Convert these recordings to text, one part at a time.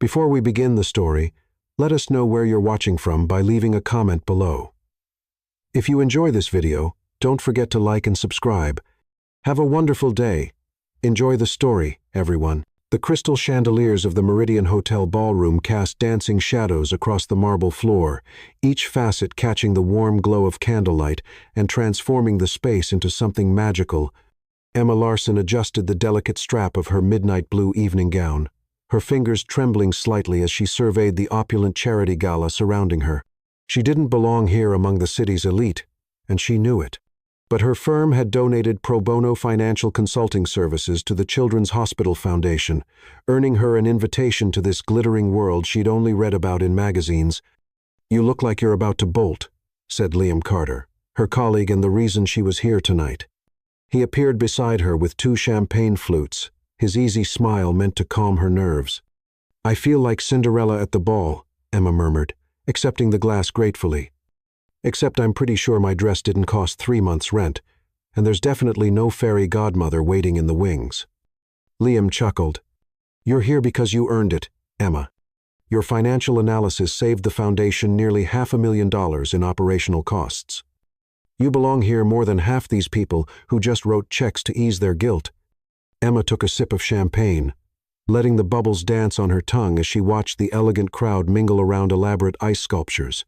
Before we begin the story, let us know where you're watching from by leaving a comment below. If you enjoy this video, don't forget to like and subscribe. Have a wonderful day. Enjoy the story, everyone. The crystal chandeliers of the Meridian Hotel ballroom cast dancing shadows across the marble floor, each facet catching the warm glow of candlelight and transforming the space into something magical. Emma Larson adjusted the delicate strap of her midnight blue evening gown, her fingers trembling slightly as she surveyed the opulent charity gala surrounding her. She didn't belong here among the city's elite, and she knew it. But her firm had donated pro bono financial consulting services to the Children's Hospital Foundation, earning her an invitation to this glittering world she'd only read about in magazines. "You look like you're about to bolt," said Liam Carter, her colleague and the reason she was here tonight. He appeared beside her with 2 champagne flutes, his easy smile meant to calm her nerves. "I feel like Cinderella at the ball," Emma murmured, accepting the glass gratefully. "Except I'm pretty sure my dress didn't cost 3 months' rent, and there's definitely no fairy godmother waiting in the wings." Liam chuckled. "You're here because you earned it, Emma. Your financial analysis saved the foundation nearly $500,000 in operational costs. You belong here more than half these people who just wrote checks to ease their guilt." Emma took a sip of champagne, letting the bubbles dance on her tongue as she watched the elegant crowd mingle around elaborate ice sculptures.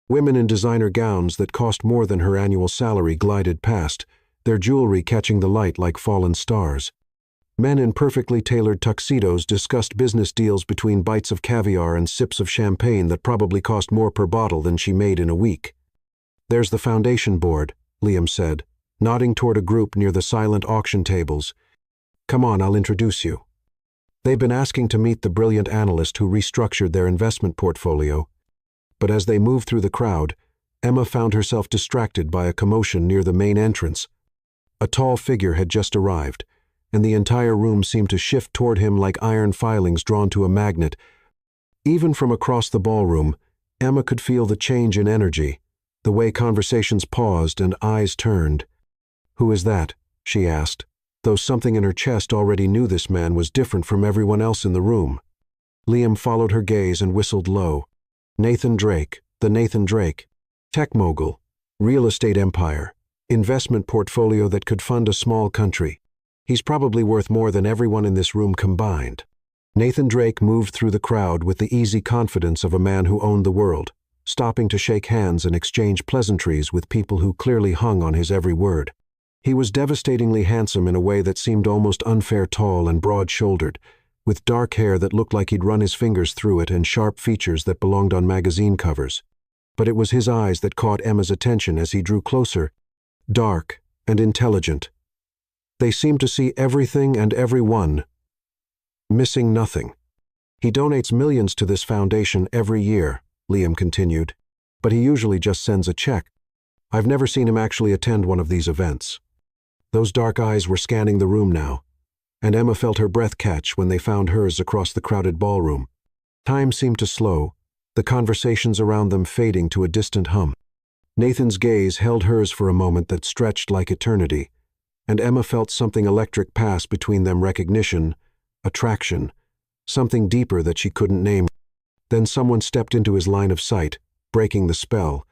Women in designer gowns that cost more than her annual salary glided past, their jewelry catching the light like fallen stars. Men in perfectly tailored tuxedos discussed business deals between bites of caviar and sips of champagne that probably cost more per bottle than she made in a week. "There's the foundation board," Liam said, nodding toward a group near the silent auction tables. "Come on, I'll introduce you. They've been asking to meet the brilliant analyst who restructured their investment portfolio." But as they moved through the crowd, Emma found herself distracted by a commotion near the main entrance. A tall figure had just arrived, and the entire room seemed to shift toward him like iron filings drawn to a magnet. Even from across the ballroom, Emma could feel the change in energy, the way conversations paused and eyes turned. "Who is that?" she asked, though something in her chest already knew this man was different from everyone else in the room. Liam followed her gaze and whistled low. "Nathan Drake, the Nathan Drake. Tech mogul, real estate empire, investment portfolio that could fund a small country. He's probably worth more than everyone in this room combined." Nathan Drake moved through the crowd with the easy confidence of a man who owned the world, stopping to shake hands and exchange pleasantries with people who clearly hung on his every word. He was devastatingly handsome in a way that seemed almost unfair tall and broad-shouldered, with dark hair that looked like he'd run his fingers through it and sharp features that belonged on magazine covers. But it was his eyes that caught Emma's attention as he drew closer, dark and intelligent. They seemed to see everything and everyone, missing nothing. "He donates millions to this foundation every year," Liam continued, "but he usually just sends a check. I've never seen him actually attend one of these events." Those dark eyes were scanning the room now, and Emma felt her breath catch when they found hers across the crowded ballroom. Time seemed to slow, the conversations around them fading to a distant hum. Nathan's gaze held hers for a moment that stretched like eternity, and Emma felt something electric pass between them: recognition, attraction, something deeper that she couldn't name. Then someone stepped into his line of sight, breaking the spell,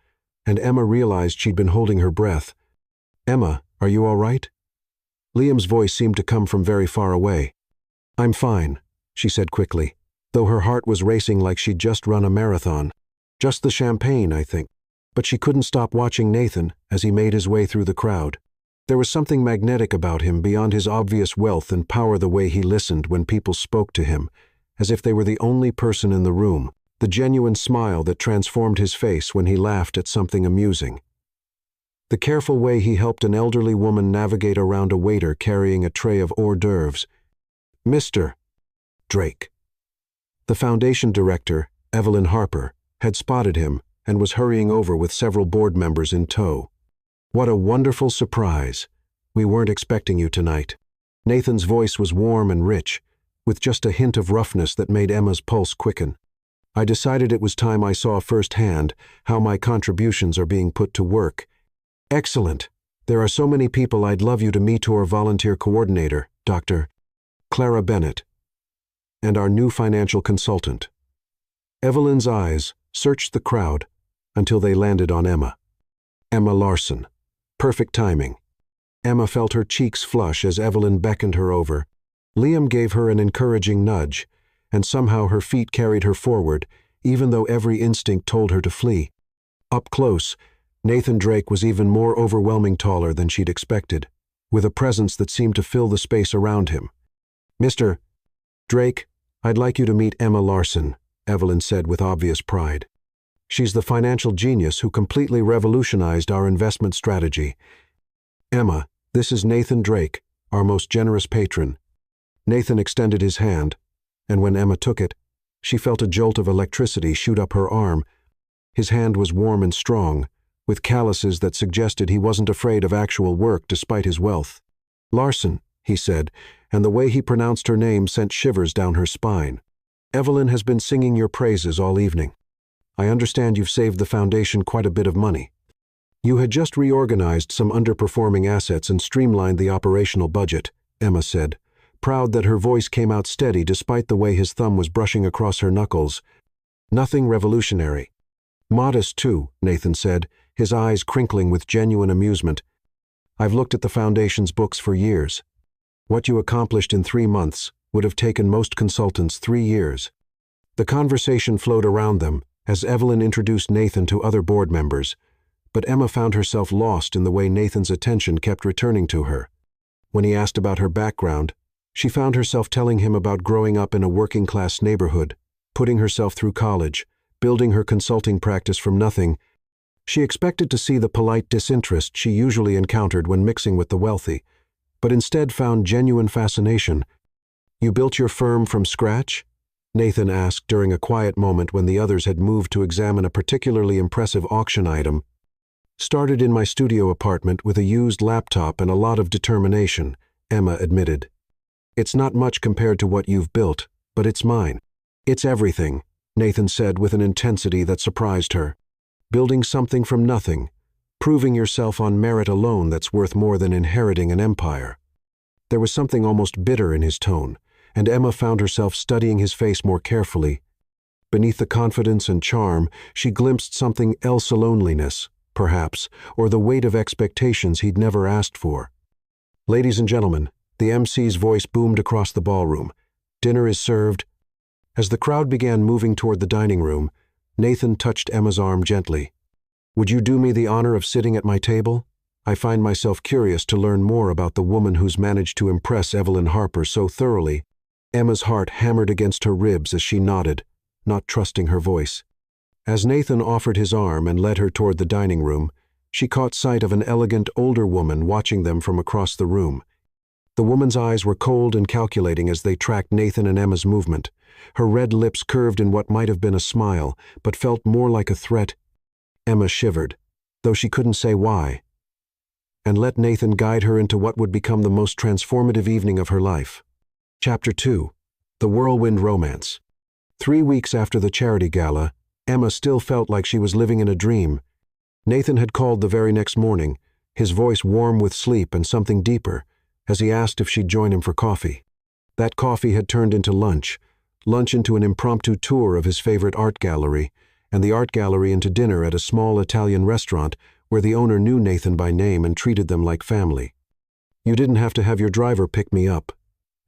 and Emma realized she'd been holding her breath. "Emma, are you all right?" Liam's voice seemed to come from very far away. "I'm fine," she said quickly, though her heart was racing like she'd just run a marathon. "Just the champagne, I think." But she couldn't stop watching Nathan as he made his way through the crowd. There was something magnetic about him beyond his obvious wealth and power, the way he listened when people spoke to him, as if they were the only person in the room, the genuine smile that transformed his face when he laughed at something amusing. The careful way he helped an elderly woman navigate around a waiter carrying a tray of hors d'oeuvres. "Mr. Drake." The foundation director, Evelyn Harper, had spotted him and was hurrying over with several board members in tow. "What a wonderful surprise. We weren't expecting you tonight." Nathan's voice was warm and rich, with just a hint of roughness that made Emma's pulse quicken. "I decided it was time I saw firsthand how my contributions are being put to work." "Excellent. There are so many people I'd love you to meet. Our volunteer coordinator, Dr. Clara Bennett." and our new financial consultant." Evelyn's eyes searched the crowd until they landed on Emma. Emma Larson. Perfect timing. Emma felt her cheeks flush as Evelyn beckoned her over. Liam gave her an encouraging nudge, and somehow her feet carried her forward, even though every instinct told her to flee. Up close, Nathan Drake was even more overwhelming, taller than she'd expected, with a presence that seemed to fill the space around him. "Mr. Drake, I'd like you to meet Emma Larson," Evelyn said with obvious pride. "She's the financial genius who completely revolutionized our investment strategy. Emma, this is Nathan Drake, our most generous patron." Nathan extended his hand, and when Emma took it, she felt a jolt of electricity shoot up her arm. His hand was warm and strong, with calluses that suggested he wasn't afraid of actual work despite his wealth. "Larson," he said, and the way he pronounced her name sent shivers down her spine. "Evelyn has been singing your praises all evening. I understand you've saved the foundation quite a bit of money." "You had just reorganized some underperforming assets and streamlined the operational budget," Emma said, proud that her voice came out steady despite the way his thumb was brushing across her knuckles. "Nothing revolutionary." "Modest, too," Nathan said, his eyes crinkling with genuine amusement. "I've looked at the Foundation's books for years. What you accomplished in 3 months would have taken most consultants 3 years." The conversation flowed around them as Evelyn introduced Nathan to other board members, but Emma found herself lost in the way Nathan's attention kept returning to her. When he asked about her background, she found herself telling him about growing up in a working-class neighborhood, putting herself through college, building her consulting practice from nothing. She expected to see the polite disinterest she usually encountered when mixing with the wealthy, but instead found genuine fascination. "You built your firm from scratch?" Nathan asked during a quiet moment when the others had moved to examine a particularly impressive auction item. "Started in my studio apartment with a used laptop and a lot of determination," Emma admitted. "It's not much compared to what you've built, but it's mine." "It's everything," Nathan said with an intensity that surprised her. "Building something from nothing, proving yourself on merit alone that's worth more than inheriting an empire." There was something almost bitter in his tone, and Emma found herself studying his face more carefully. Beneath the confidence and charm, she glimpsed something else, a loneliness, perhaps, or the weight of expectations he'd never asked for. "Ladies and gentlemen," the MC's voice boomed across the ballroom, "dinner is served." As the crowd began moving toward the dining room, Nathan touched Emma's arm gently. "Would you do me the honor of sitting at my table? I find myself curious to learn more about the woman who's managed to impress Evelyn Harper so thoroughly." Emma's heart hammered against her ribs as she nodded, not trusting her voice. As Nathan offered his arm and led her toward the dining room, she caught sight of an elegant older woman watching them from across the room. The woman's eyes were cold and calculating as they tracked Nathan and Emma's movement. Her red lips curved in what might have been a smile, but felt more like a threat. Emma shivered, though she couldn't say why, and let Nathan guide her into what would become the most transformative evening of her life. Chapter 2. The Whirlwind Romance. 3 weeks after the charity gala, Emma still felt like she was living in a dream. Nathan had called the very next morning, his voice warm with sleep and something deeper, as he asked if she'd join him for coffee. That coffee had turned into lunch into an impromptu tour of his favorite art gallery, and the art gallery into dinner at a small Italian restaurant where the owner knew Nathan by name and treated them like family. "You didn't have to have your driver pick me up,"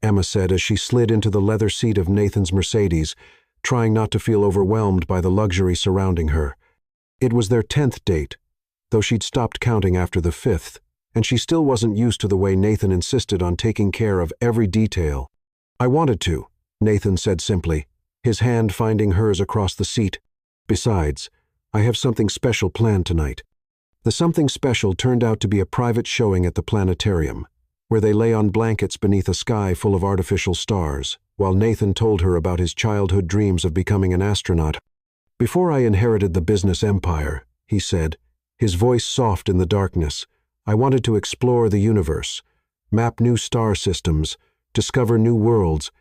Emma said as she slid into the leather seat of Nathan's Mercedes, trying not to feel overwhelmed by the luxury surrounding her. It was their 10th date, though she'd stopped counting after the 5th, and she still wasn't used to the way Nathan insisted on taking care of every detail. "I wanted to," Nathan said simply, his hand finding hers across the seat. "Besides, I have something special planned tonight." The something special turned out to be a private showing at the planetarium, where they lay on blankets beneath a sky full of artificial stars, while Nathan told her about his childhood dreams of becoming an astronaut. "Before I inherited the business empire," he said, his voice soft in the darkness, "I wanted to explore the universe, map new star systems, discover new worlds."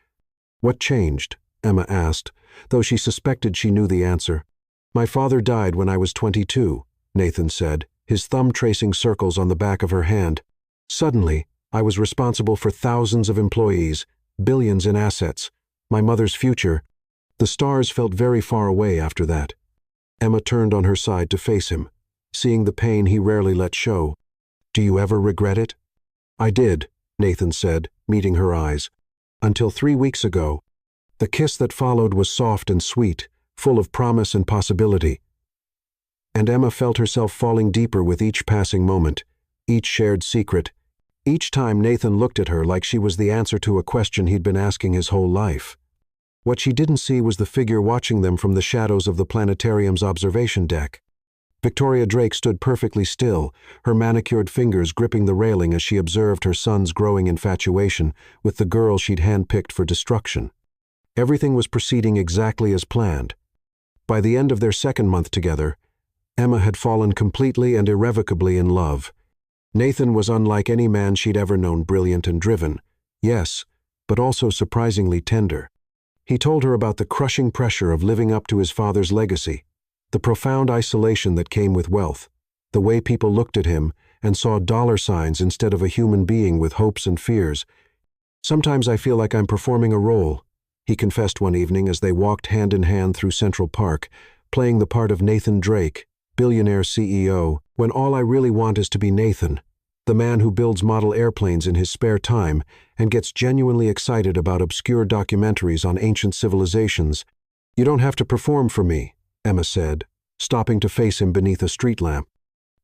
"What changed?" Emma asked, though she suspected she knew the answer. "My father died when I was 22, Nathan said, his thumb tracing circles on the back of her hand. "Suddenly, I was responsible for thousands of employees, billions in assets, my mother's future. The stars felt very far away after that. Emma turned on her side to face him, seeing the pain he rarely let show. Do you ever regret it? I did, Nathan said, meeting her eyes. Until 3 weeks ago. The kiss that followed was soft and sweet, full of promise and possibility. And Emma felt herself falling deeper with each passing moment, each shared secret, each time Nathan looked at her like she was the answer to a question he'd been asking his whole life. What she didn't see was the figure watching them from the shadows of the planetarium's observation deck. Victoria Drake stood perfectly still, her manicured fingers gripping the railing as she observed her son's growing infatuation with the girl she'd handpicked for destruction. Everything was proceeding exactly as planned. By the end of their second month together, Emma had fallen completely and irrevocably in love. Nathan was unlike any man she'd ever known, brilliant and driven, yes, but also surprisingly tender. He told her about the crushing pressure of living up to his father's legacy, the profound isolation that came with wealth, the way people looked at him and saw dollar signs instead of a human being with hopes and fears. Sometimes I feel like I'm performing a role, he confessed one evening as they walked hand in hand through Central Park, playing the part of Nathan Drake, billionaire CEO, when all I really want is to be Nathan, the man who builds model airplanes in his spare time and gets genuinely excited about obscure documentaries on ancient civilizations. You don't have to perform for me, Emma said, stopping to face him beneath a street lamp.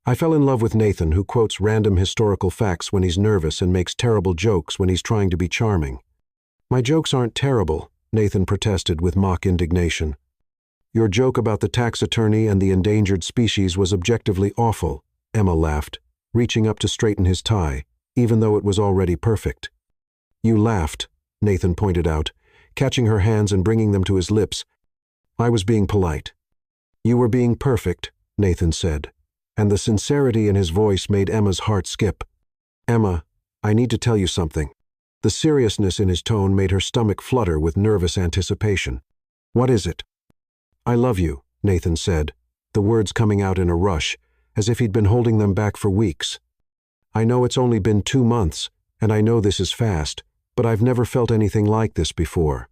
I fell in love with Nathan, who quotes random historical facts when he's nervous and makes terrible jokes when he's trying to be charming. My jokes aren't terrible, Nathan protested with mock indignation. Your joke about the tax attorney and the endangered species was objectively awful, Emma laughed, reaching up to straighten his tie, even though it was already perfect. You laughed, Nathan pointed out, catching her hands and bringing them to his lips. I was being polite. You were being perfect, Nathan said, and the sincerity in his voice made Emma's heart skip. Emma, I need to tell you something. The seriousness in his tone made her stomach flutter with nervous anticipation. What is it? I love you, Nathan said, the words coming out in a rush, as if he'd been holding them back for weeks. I know it's only been 2 months, and I know this is fast, but I've never felt anything like this before.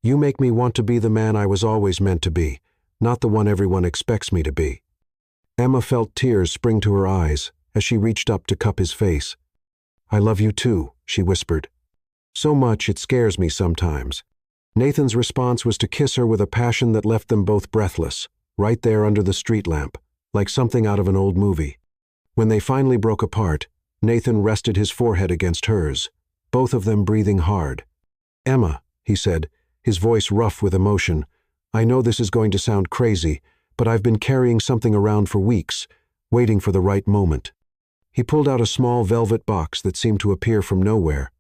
You make me want to be the man I was always meant to be, not the one everyone expects me to be. Emma felt tears spring to her eyes as she reached up to cup his face. I love you too, she whispered. So much it scares me sometimes. Nathan's response was to kiss her with a passion that left them both breathless, right there under the street lamp, like something out of an old movie. When they finally broke apart, Nathan rested his forehead against hers, both of them breathing hard. Emma, he said, his voice rough with emotion, I know this is going to sound crazy, but I've been carrying something around for weeks, waiting for the right moment. He pulled out a small velvet box that seemed to appear from nowhere.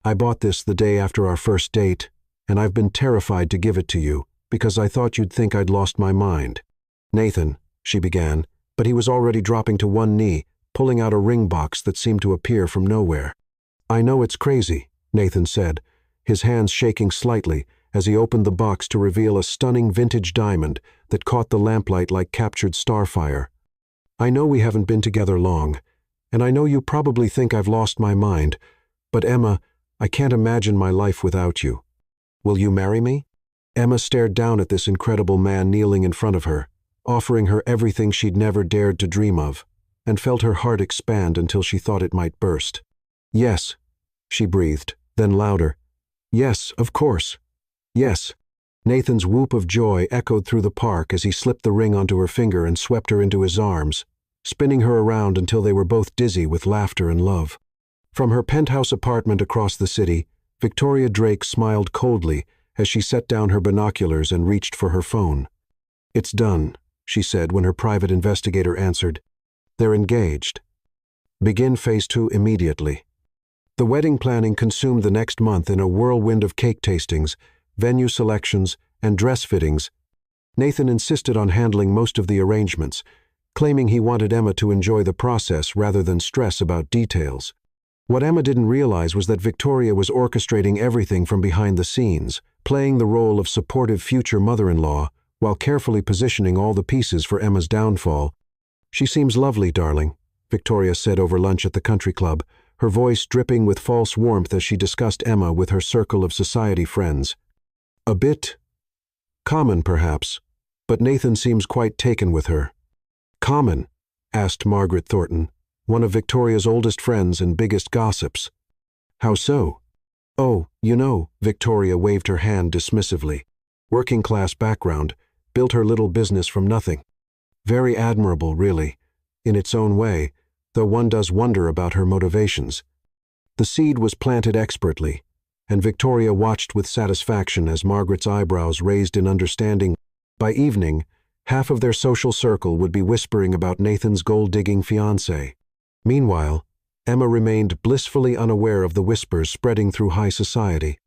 I bought this the day after our first date, and I've been terrified to give it to you because I thought you'd think I'd lost my mind. Nathan, she began, but he was already dropping to one knee, pulling out a ring box that seemed to appear from nowhere. I know it's crazy, Nathan said, his hands shaking slightly as he opened the box to reveal a stunning vintage diamond that caught the lamplight like captured starfire. I know we haven't been together long, and I know you probably think I've lost my mind, but Emma, I can't imagine my life without you. Will you marry me? Emma stared down at this incredible man kneeling in front of her, offering her everything she'd never dared to dream of, and felt her heart expand until she thought it might burst. Yes, she breathed, then louder. Yes, of course. Yes. Nathan's whoop of joy echoed through the park as he slipped the ring onto her finger and swept her into his arms, spinning her around until they were both dizzy with laughter and love. From her penthouse apartment across the city, Victoria Drake smiled coldly as she set down her binoculars and reached for her phone. It's done, she said when her private investigator answered. They're engaged. Begin phase 2 immediately. The wedding planning consumed the next month in a whirlwind of cake tastings, venue selections, and dress fittings. Nathan insisted on handling most of the arrangements, claiming he wanted Emma to enjoy the process rather than stress about details. What Emma didn't realize was that Victoria was orchestrating everything from behind the scenes, playing the role of supportive future mother-in-law, while carefully positioning all the pieces for Emma's downfall. She seems lovely, darling, Victoria said over lunch at the country club, her voice dripping with false warmth as she discussed Emma with her circle of society friends. A bit common, perhaps, but Nathan seems quite taken with her. Common? Asked Margaret Thornton, one of Victoria's oldest friends and biggest gossips. How so? Oh, you know, Victoria waved her hand dismissively. Working class background, built her little business from nothing. Very admirable, really, in its own way, though one does wonder about her motivations. The seed was planted expertly, and Victoria watched with satisfaction as Margaret's eyebrows raised in understanding. By evening, half of their social circle would be whispering about Nathan's gold-digging fiancé. Meanwhile, Emma remained blissfully unaware of the whispers spreading through high society.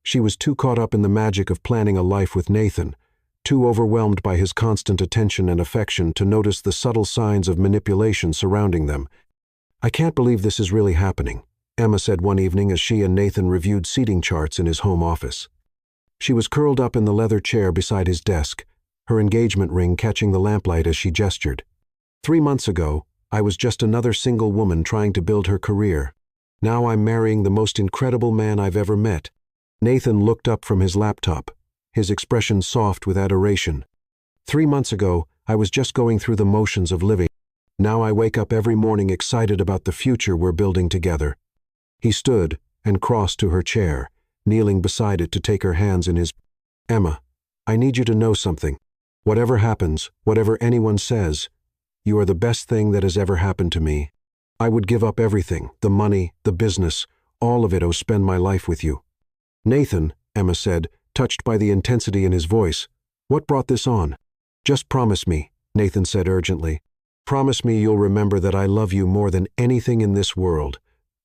She was too caught up in the magic of planning a life with Nathan, too overwhelmed by his constant attention and affection to notice the subtle signs of manipulation surrounding them. "I can't believe this is really happening," Emma said one evening as she and Nathan reviewed seating charts in his home office. She was curled up in the leather chair beside his desk, her engagement ring catching the lamplight as she gestured. "3 months ago, I was just another single woman trying to build her career. Now I'm marrying the most incredible man I've ever met." Nathan looked up from his laptop, his expression soft with adoration. "3 months ago, I was just going through the motions of living. Now I wake up every morning excited about the future we're building together." He stood and crossed to her chair, kneeling beside it to take her hands in his. "Emma, I need you to know something. Whatever happens, whatever anyone says, you are the best thing that has ever happened to me. I would give up everything, the money, the business, all of it to spend my life with you." "Nathan," Emma said, touched by the intensity in his voice, "what brought this on?" "Just promise me," Nathan said urgently. "Promise me you'll remember that I love you more than anything in this world,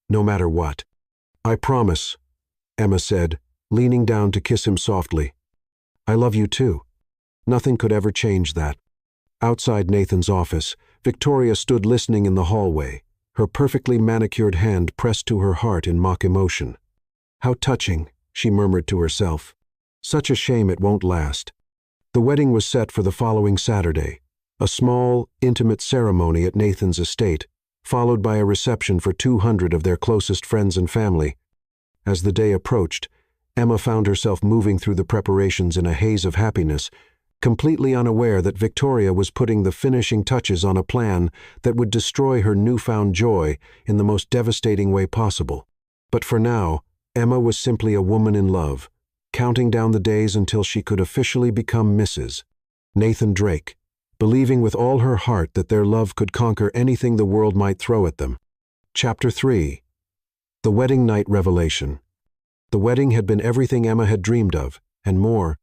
no matter what." "I promise," Emma said, leaning down to kiss him softly. "I love you too. Nothing could ever change that." Outside Nathan's office, Victoria stood listening in the hallway, her perfectly manicured hand pressed to her heart in mock emotion. "How touching," she murmured to herself. "Such a shame it won't last." The wedding was set for the following Saturday, a small, intimate ceremony at Nathan's estate, followed by a reception for 200 of their closest friends and family. As the day approached, Emma found herself moving through the preparations in a haze of happiness, completely unaware that Victoria was putting the finishing touches on a plan that would destroy her newfound joy in the most devastating way possible. But for now, Emma was simply a woman in love, counting down the days until she could officially become Mrs. Nathan Drake, believing with all her heart that their love could conquer anything the world might throw at them. Chapter 3. The Wedding Night Revelation. The wedding had been everything Emma had dreamed of, and more.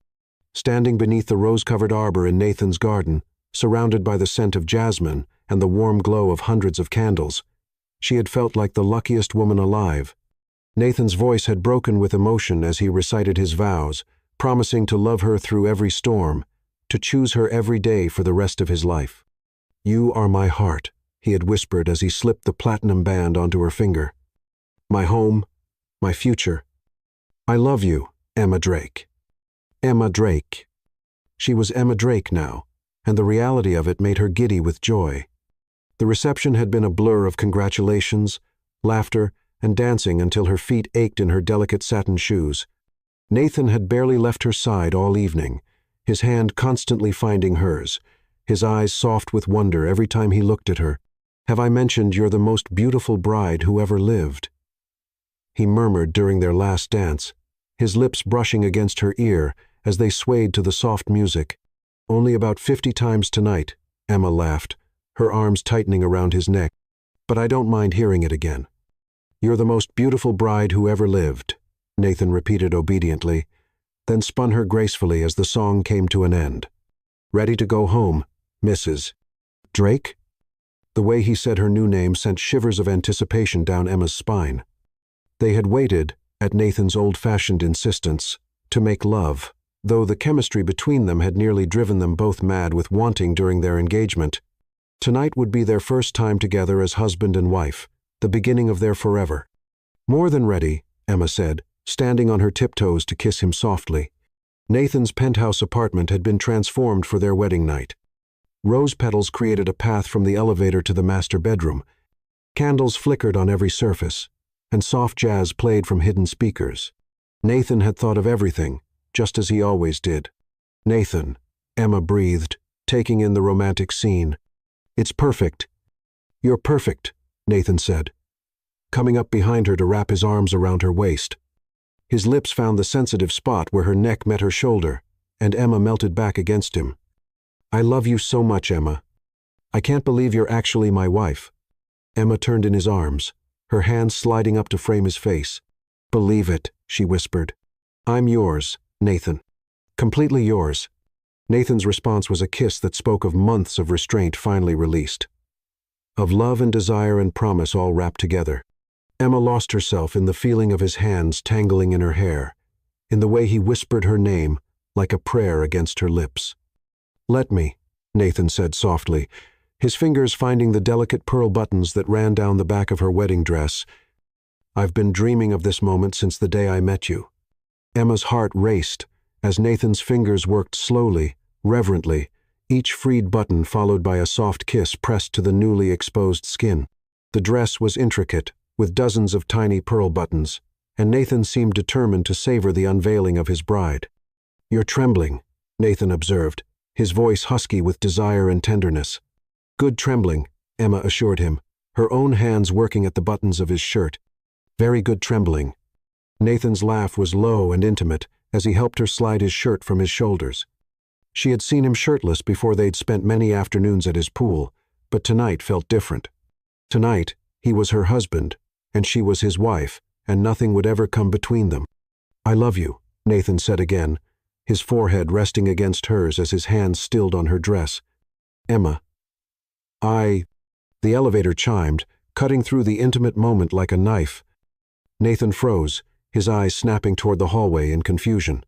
Standing beneath the rose-covered arbor in Nathan's garden, surrounded by the scent of jasmine and the warm glow of hundreds of candles, she had felt like the luckiest woman alive. Nathan's voice had broken with emotion as he recited his vows, promising to love her through every storm, to choose her every day for the rest of his life. "You are my heart," he had whispered as he slipped the platinum band onto her finger. "My home, my future. I love you, Emma Drake." Emma Drake. She was Emma Drake now, and the reality of it made her giddy with joy. The reception had been a blur of congratulations, laughter, and dancing until her feet ached in her delicate satin shoes. Nathan had barely left her side all evening, his hand constantly finding hers, his eyes soft with wonder every time he looked at her. "Have I mentioned you're the most beautiful bride who ever lived?" he murmured during their last dance, his lips brushing against her ear as they swayed to the soft music. "Only about 50 times tonight," Emma laughed, her arms tightening around his neck. "But I don't mind hearing it again." "You're the most beautiful bride who ever lived," Nathan repeated obediently, then spun her gracefully as the song came to an end. "Ready to go home, Mrs. Drake?" The way he said her new name sent shivers of anticipation down Emma's spine. They had waited, at Nathan's old-fashioned insistence, to make love, though the chemistry between them had nearly driven them both mad with wanting during their engagement. Tonight would be their first time together as husband and wife, the beginning of their forever. "More than ready," Emma said, standing on her tiptoes to kiss him softly. Nathan's penthouse apartment had been transformed for their wedding night. Rose petals created a path from the elevator to the master bedroom. Candles flickered on every surface, and soft jazz played from hidden speakers. Nathan had thought of everything, just as he always did. "Nathan," Emma breathed, taking in the romantic scene. "It's perfect." "You're perfect," Nathan said, coming up behind her to wrap his arms around her waist. His lips found the sensitive spot where her neck met her shoulder, and Emma melted back against him. "I love you so much, Emma. I can't believe you're actually my wife." Emma turned in his arms, her hands sliding up to frame his face. "Believe it," she whispered. "I'm yours, Nathan. Completely yours." Nathan's response was a kiss that spoke of months of restraint finally released. Of love and desire and promise all wrapped together. Emma lost herself in the feeling of his hands tangling in her hair, in the way he whispered her name like a prayer against her lips. "Let me," Nathan said softly, his fingers finding the delicate pearl buttons that ran down the back of her wedding dress. "I've been dreaming of this moment since the day I met you." Emma's heart raced as Nathan's fingers worked slowly, reverently, each freed button followed by a soft kiss pressed to the newly exposed skin. The dress was intricate, with dozens of tiny pearl buttons, and Nathan seemed determined to savor the unveiling of his bride. "You're trembling," Nathan observed, his voice husky with desire and tenderness. "Good trembling," Emma assured him, her own hands working at the buttons of his shirt. "Very good trembling." Nathan's laugh was low and intimate as he helped her slide his shirt from his shoulders. She had seen him shirtless before they'd spent many afternoons at his pool, but tonight felt different. Tonight, he was her husband, and she was his wife, and nothing would ever come between them. "I love you," Nathan said again, his forehead resting against hers as his hands stilled on her dress. "Emma, The elevator chimed, cutting through the intimate moment like a knife. Nathan froze, his eyes snapping toward the hallway in confusion.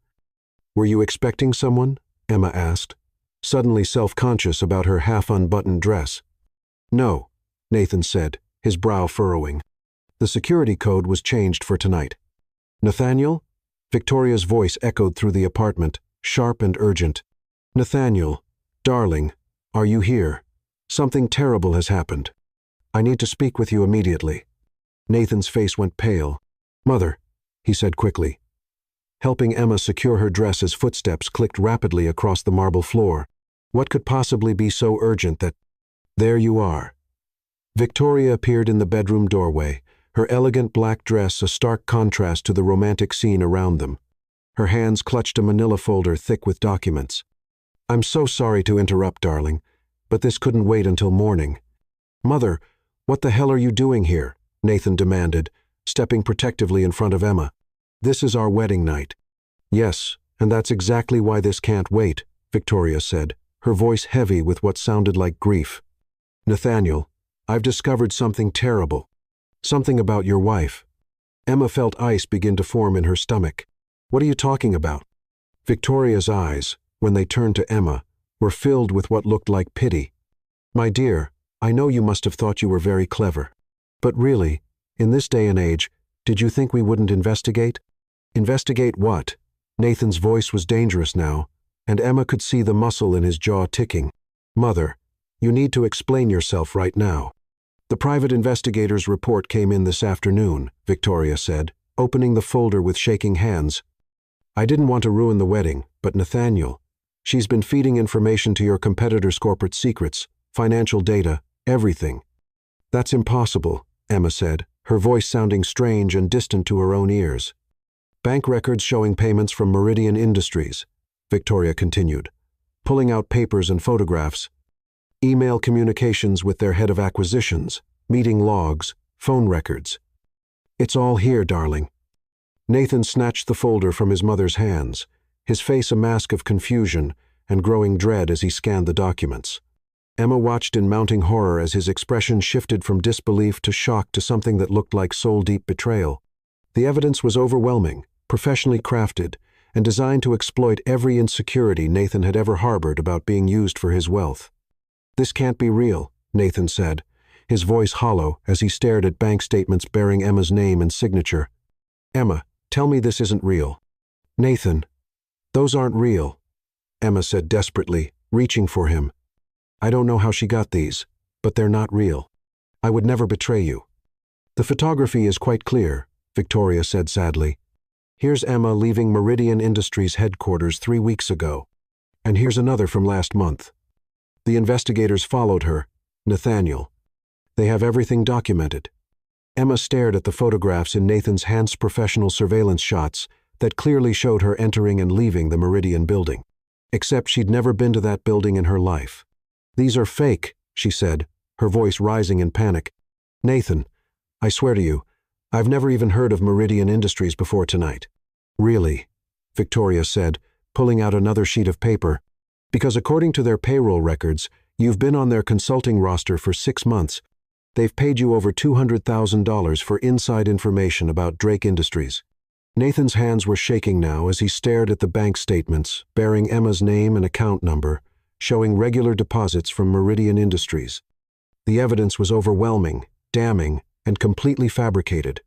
"Were you expecting someone?" Emma asked, suddenly self-conscious about her half-unbuttoned dress. "No," Nathan said, his brow furrowing. The security code was changed for tonight. "Nathaniel?" Victoria's voice echoed through the apartment, sharp and urgent. "Nathaniel, darling, are you here? Something terrible has happened. I need to speak with you immediately." Nathan's face went pale. "Mother," he said quickly, helping Emma secure her dress as footsteps clicked rapidly across the marble floor. What could possibly be so urgent that— "There you are." Victoria appeared in the bedroom doorway, her elegant black dress a stark contrast to the romantic scene around them. Her hands clutched a manila folder thick with documents. "I'm so sorry to interrupt, darling, but this couldn't wait until morning." "Mother, what the hell are you doing here?" Nathan demanded, stepping protectively in front of Emma. "This is our wedding night." "Yes, and that's exactly why this can't wait," Victoria said, her voice heavy with what sounded like grief. "Nathaniel, I've discovered something terrible. Something about your wife." Emma felt ice begin to form in her stomach. "What are you talking about?" Victoria's eyes, when they turned to Emma, were filled with what looked like pity. "My dear, I know you must have thought you were very clever. But really, in this day and age, did you think we wouldn't investigate?" "Investigate what?" Nathan's voice was dangerous now, and Emma could see the muscle in his jaw ticking. "Mother, you need to explain yourself right now." "The private investigator's report came in this afternoon," Victoria said, opening the folder with shaking hands. "I didn't want to ruin the wedding, but Nathaniel, she's been feeding information to your competitor's corporate secrets, financial data, everything." "That's impossible," Emma said, her voice sounding strange and distant to her own ears. "Bank records showing payments from Meridian Industries," Victoria continued, pulling out papers and photographs. "Email communications with their head of acquisitions, meeting logs, phone records. It's all here, darling." Nathan snatched the folder from his mother's hands, his face a mask of confusion and growing dread as he scanned the documents. Emma watched in mounting horror as his expression shifted from disbelief to shock to something that looked like soul-deep betrayal. The evidence was overwhelming, professionally crafted, and designed to exploit every insecurity Nathan had ever harbored about being used for his wealth. "This can't be real," Nathan said, his voice hollow as he stared at bank statements bearing Emma's name and signature. "Emma, tell me this isn't real." "Nathan, those aren't real," Emma said desperately, reaching for him. "I don't know how she got these, but they're not real. I would never betray you." "The photography is quite clear," Victoria said sadly. Here's Emma leaving Meridian Industries headquarters 3 weeks ago. And here's another from last month. The investigators followed her, Nathaniel. They have everything documented. Emma stared at the photographs in Nathan's Hans professional surveillance shots that clearly showed her entering and leaving the Meridian building. Except she'd never been to that building in her life. "These are fake," she said, her voice rising in panic. "Nathan, I swear to you, I've never even heard of Meridian Industries before tonight." "Really?" Victoria said, pulling out another sheet of paper. "Because according to their payroll records, you've been on their consulting roster for 6 months. They've paid you over $200,000 for inside information about Drake Industries." Nathan's hands were shaking now as he stared at the bank statements, bearing Emma's name and account number, showing regular deposits from Meridian Industries. The evidence was overwhelming, damning, and completely fabricated.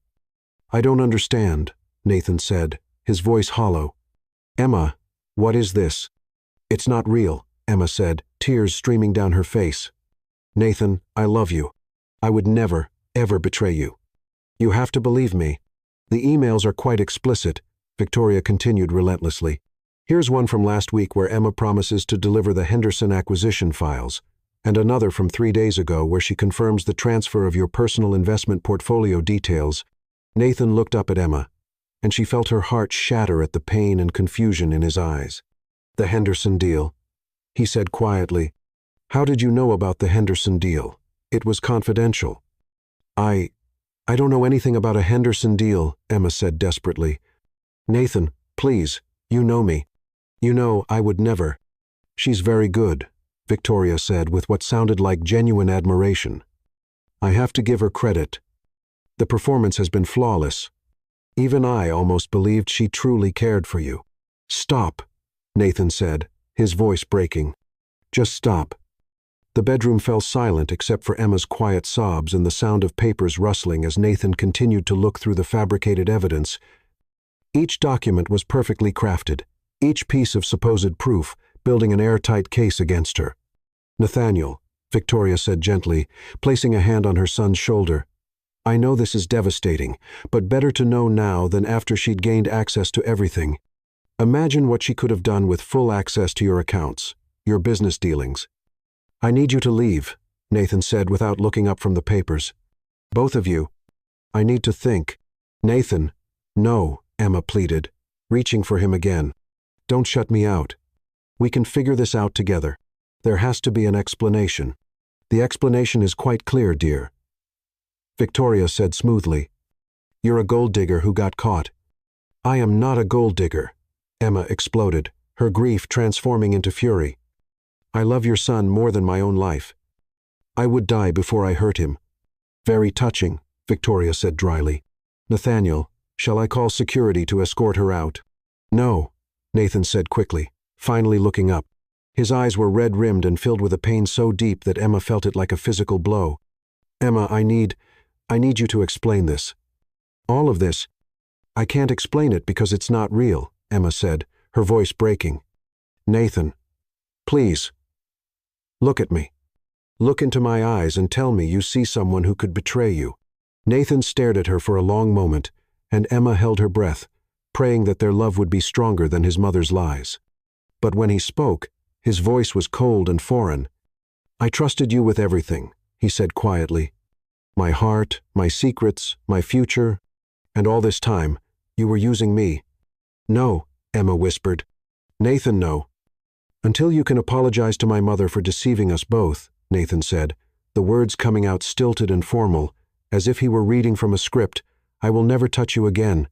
"I don't understand," Nathan said, his voice hollow. "Emma, what is this?" "It's not real," Emma said, tears streaming down her face. "Nathan, I love you. I would never, ever betray you. You have to believe me. The emails are quite explicit," Victoria continued relentlessly. "Here's one from last week where Emma promises to deliver the Henderson acquisition files, and another from 3 days ago where she confirms the transfer of your personal investment portfolio details." Nathan looked up at Emma, and she felt her heart shatter at the pain and confusion in his eyes. "The Henderson deal," he said quietly. "How did you know about the Henderson deal? It was confidential." I don't know anything about a Henderson deal," Emma said desperately. "Nathan, please, you know me. You know I would never." "She's very good," Victoria said with what sounded like genuine admiration. "I have to give her credit. The performance has been flawless. Even I almost believed she truly cared for you." "Stop," Nathan said, his voice breaking. "Just stop." The bedroom fell silent except for Emma's quiet sobs and the sound of papers rustling as Nathan continued to look through the fabricated evidence. Each document was perfectly crafted, each piece of supposed proof building an airtight case against her. "Nathaniel," Victoria said gently, placing a hand on her son's shoulder, "I know this is devastating, but better to know now than after she'd gained access to everything. Imagine what she could have done with full access to your accounts, your business dealings." "I need you to leave," Nathan said without looking up from the papers. "Both of you. I need to think." "Nathan." "No," Emma pleaded, reaching for him again. "Don't shut me out. We can figure this out together. There has to be an explanation." "The explanation is quite clear, dear," Victoria said smoothly. "You're a gold digger who got caught." "I am not a gold digger," Emma exploded, her grief transforming into fury. "I love your son more than my own life. I would die before I hurt him." "Very touching," Victoria said dryly. "Nathaniel, shall I call security to escort her out?" "No," Nathan said quickly, finally looking up. His eyes were red-rimmed and filled with a pain so deep that Emma felt it like a physical blow. "Emma, I need you to explain this. All of this. I can't explain it because it's not real," Emma said, her voice breaking. "Nathan, please. Look at me. Look into my eyes and tell me you see someone who could betray you." Nathan stared at her for a long moment, and Emma held her breath, praying that their love would be stronger than his mother's lies. But when he spoke, his voice was cold and foreign. "I trusted you with everything," he said quietly. "My heart, my secrets, my future, and all this time, you were using me." "No," Emma whispered. "Nathan, no." "Until you can apologize to my mother for deceiving us both," Nathan said, the words coming out stilted and formal, as if he were reading from a script, "I will never touch you again."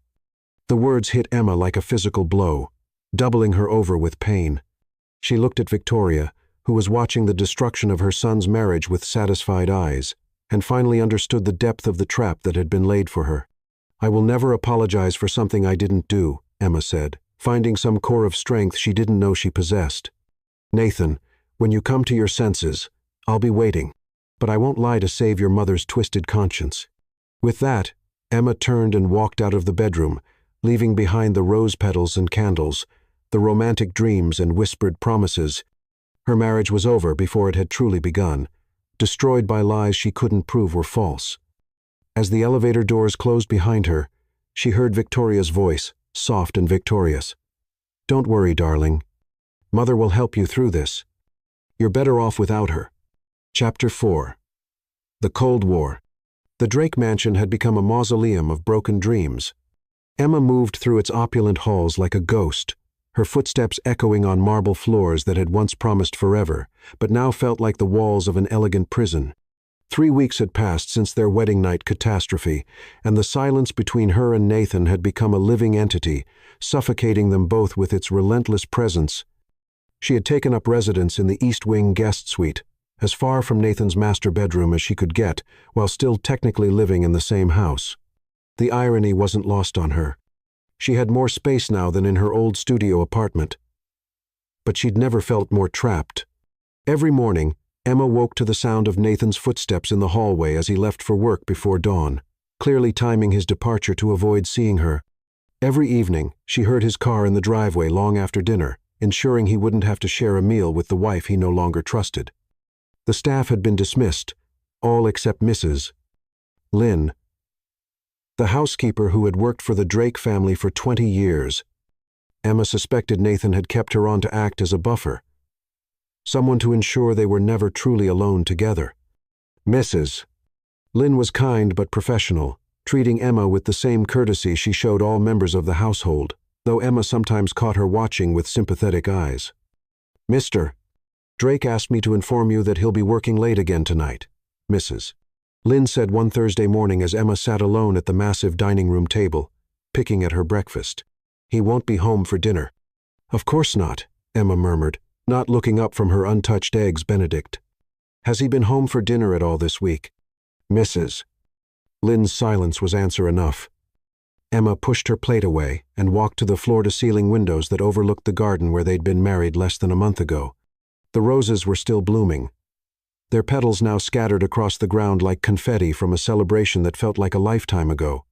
The words hit Emma like a physical blow, doubling her over with pain. She looked at Victoria, who was watching the destruction of her son's marriage with satisfied eyes, and finally understood the depth of the trap that had been laid for her. "I will never apologize for something I didn't do," Emma said, finding some core of strength she didn't know she possessed. "Nathan, when you come to your senses, I'll be waiting, but I won't lie to save your mother's twisted conscience." With that, Emma turned and walked out of the bedroom, leaving behind the rose petals and candles, the romantic dreams and whispered promises. Her marriage was over before it had truly begun, destroyed by lies she couldn't prove were false. As the elevator doors closed behind her, she heard Victoria's voice, soft and victorious. "Don't worry, darling. Mother will help you through this. You're better off without her." Chapter 4. The Cold War. The Drake mansion had become a mausoleum of broken dreams. Emma moved through its opulent halls like a ghost, her footsteps echoing on marble floors that had once promised forever, but now felt like the walls of an elegant prison. 3 weeks had passed since their wedding night catastrophe, and the silence between her and Nathan had become a living entity, suffocating them both with its relentless presence. She had taken up residence in the East Wing guest suite, as far from Nathan's master bedroom as she could get, while still technically living in the same house. The irony wasn't lost on her. She had more space now than in her old studio apartment. But she'd never felt more trapped. Every morning, Emma woke to the sound of Nathan's footsteps in the hallway as he left for work before dawn, clearly timing his departure to avoid seeing her. Every evening, she heard his car in the driveway long after dinner, ensuring he wouldn't have to share a meal with the wife he no longer trusted. The staff had been dismissed, all except Mrs. Lynn, the housekeeper who had worked for the Drake family for 20 years. Emma suspected Nathan had kept her on to act as a buffer, someone to ensure they were never truly alone together. Mrs. Lynn was kind but professional, treating Emma with the same courtesy she showed all members of the household, though Emma sometimes caught her watching with sympathetic eyes. "Mr. Drake asked me to inform you that he'll be working late again tonight," Mrs. Lynn said one Thursday morning as Emma sat alone at the massive dining room table, picking at her breakfast. "He won't be home for dinner." "Of course not," Emma murmured, not looking up from her untouched eggs Benedict. "Has he been home for dinner at all this week?" Mrs. Lynn's silence was answer enough. Emma pushed her plate away and walked to the floor-to-ceiling windows that overlooked the garden where they'd been married less than a month ago. The roses were still blooming, their petals now scattered across the ground like confetti from a celebration that felt like a lifetime ago.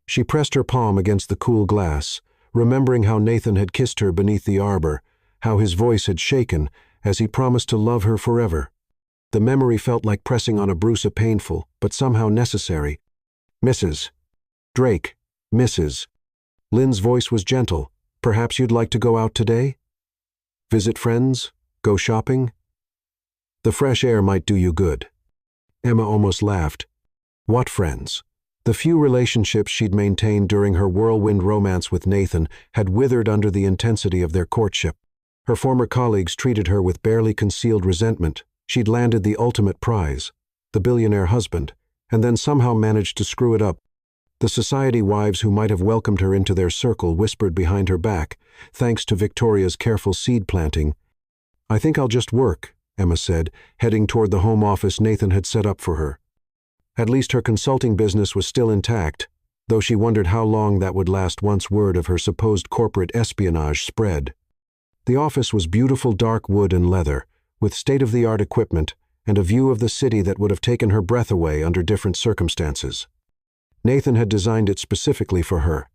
She pressed her palm against the cool glass, remembering how Nathan had kissed her beneath the arbor, how his voice had shaken as he promised to love her forever. The memory felt like pressing on a bruise of painful, but somehow necessary. "Mrs. Drake, Mrs. Lynn's voice was gentle. "Perhaps you'd like to go out today? Visit friends? Go shopping? The fresh air might do you good." Emma almost laughed. What friends? The few relationships she'd maintained during her whirlwind romance with Nathan had withered under the intensity of their courtship. Her former colleagues treated her with barely concealed resentment. She'd landed the ultimate prize, the billionaire husband, and then somehow managed to screw it up. The society wives who might have welcomed her into their circle whispered behind her back, thanks to Victoria's careful seed planting. "I think I'll just work," Emma said, heading toward the home office Nathan had set up for her. At least her consulting business was still intact, though she wondered how long that would last once word of her supposed corporate espionage spread. The office was beautiful dark wood and leather, with state-of-the-art equipment and a view of the city that would have taken her breath away under different circumstances. Nathan had designed it specifically for her,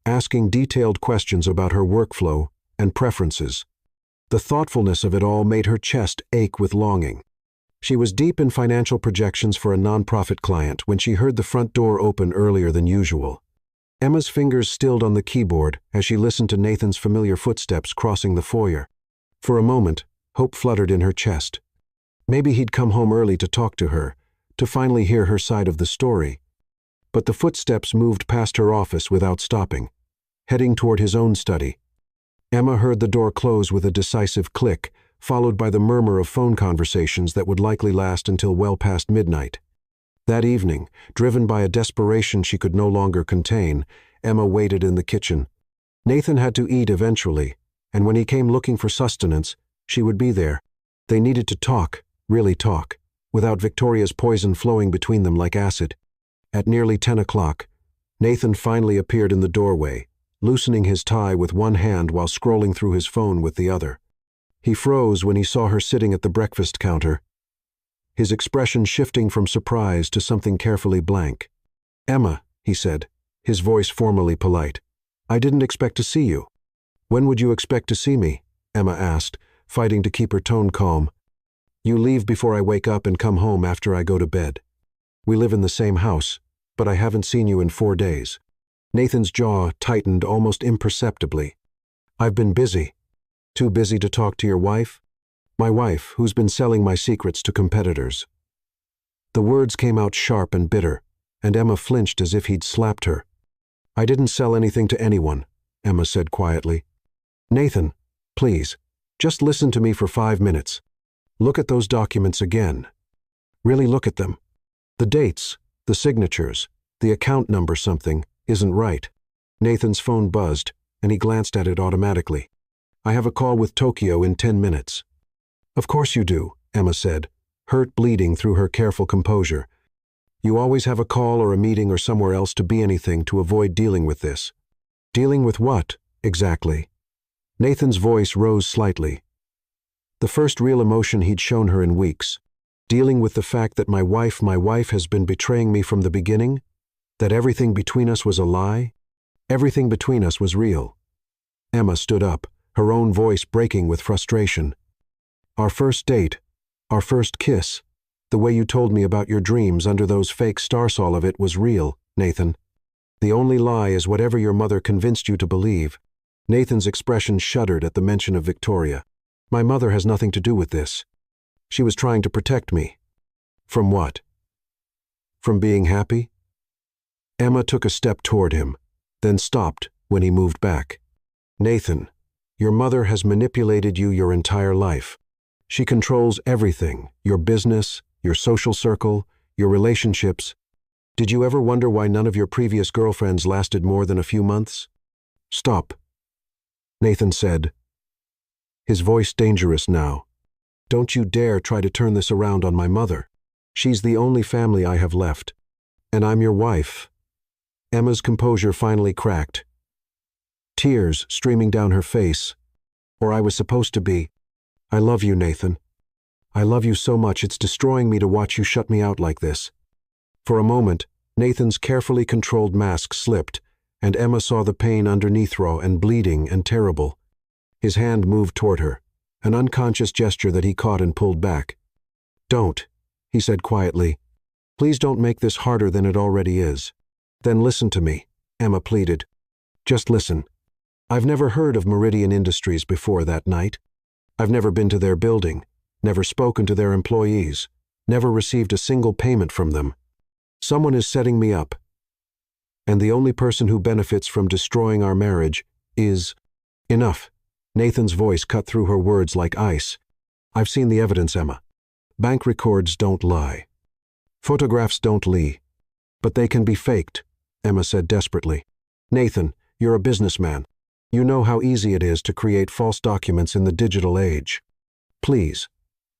asking detailed questions about her workflow and preferences. The thoughtfulness of it all made her chest ache with longing. She was deep in financial projections for a nonprofit client when she heard the front door open earlier than usual. Emma's fingers stilled on the keyboard as she listened to Nathan's familiar footsteps crossing the foyer. For a moment, hope fluttered in her chest. Maybe he'd come home early to talk to her, to finally hear her side of the story. But the footsteps moved past her office without stopping, heading toward his own study. Emma heard the door close with a decisive click, followed by the murmur of phone conversations that would likely last until well past midnight. That evening, driven by a desperation she could no longer contain, Emma waited in the kitchen. Nathan had to eat eventually, and when he came looking for sustenance, she would be there. They needed to talk, really talk, without Victoria's poison flowing between them like acid. At nearly 10 o'clock, Nathan finally appeared in the doorway, loosening his tie with one hand while scrolling through his phone with the other. He froze when he saw her sitting at the breakfast counter, his expression shifting from surprise to something carefully blank. "Emma," he said, his voice formally polite, "I didn't expect to see you." "When would you expect to see me?" Emma asked, fighting to keep her tone calm. "You leave before I wake up and come home after I go to bed. We live in the same house, but I haven't seen you in 4 days." Nathan's jaw tightened almost imperceptibly. I've been busy. Too busy to talk to your wife? My wife, who's been selling my secrets to competitors. The words came out sharp and bitter, and Emma flinched as if he'd slapped her. I didn't sell anything to anyone, Emma said quietly. Nathan, please, just listen to me for 5 minutes. Look at those documents again. Really look at them. The dates, the signatures, the account number something isn't right. Nathan's phone buzzed, and he glanced at it automatically. I have a call with Tokyo in 10 minutes. Of course you do, Emma said, hurt bleeding through her careful composure. You always have a call or a meeting or somewhere else to be anything to avoid dealing with this. Dealing with what, exactly? Nathan's voice rose slightly. The first real emotion he'd shown her in weeks. Dealing with the fact that my wife has been betraying me from the beginning? That everything between us was a lie? Everything between us was real. Emma stood up, her own voice breaking with frustration. Our first date, our first kiss, the way you told me about your dreams under those fake stars, all of it was real, Nathan. The only lie is whatever your mother convinced you to believe. Nathan's expression shuddered at the mention of Victoria. My mother has nothing to do with this. She was trying to protect me. From what? From being happy? Emma took a step toward him, then stopped when he moved back. Nathan, your mother has manipulated you your entire life. She controls everything, your business, your social circle, your relationships. Did you ever wonder why none of your previous girlfriends lasted more than a few months? Stop, Nathan said, his voice dangerous now. Don't you dare try to turn this around on my mother. She's the only family I have left. And I'm your wife. Emma's composure finally cracked. Tears streaming down her face. Or I was supposed to be. I love you, Nathan. I love you so much it's destroying me to watch you shut me out like this. For a moment, Nathan's carefully controlled mask slipped, and Emma saw the pain underneath raw and bleeding and terrible. His hand moved toward her, an unconscious gesture that he caught and pulled back. Don't, he said quietly. Please don't make this harder than it already is. Then listen to me, Emma pleaded. Just listen. I've never heard of Meridian Industries before that night. I've never been to their building, never spoken to their employees, never received a single payment from them. Someone is setting me up. And the only person who benefits from destroying our marriage is... Enough. Nathan's voice cut through her words like ice. I've seen the evidence, Emma. Bank records don't lie. Photographs don't lie. But they can be faked, Emma said desperately. Nathan, you're a businessman. You know how easy it is to create false documents in the digital age. Please,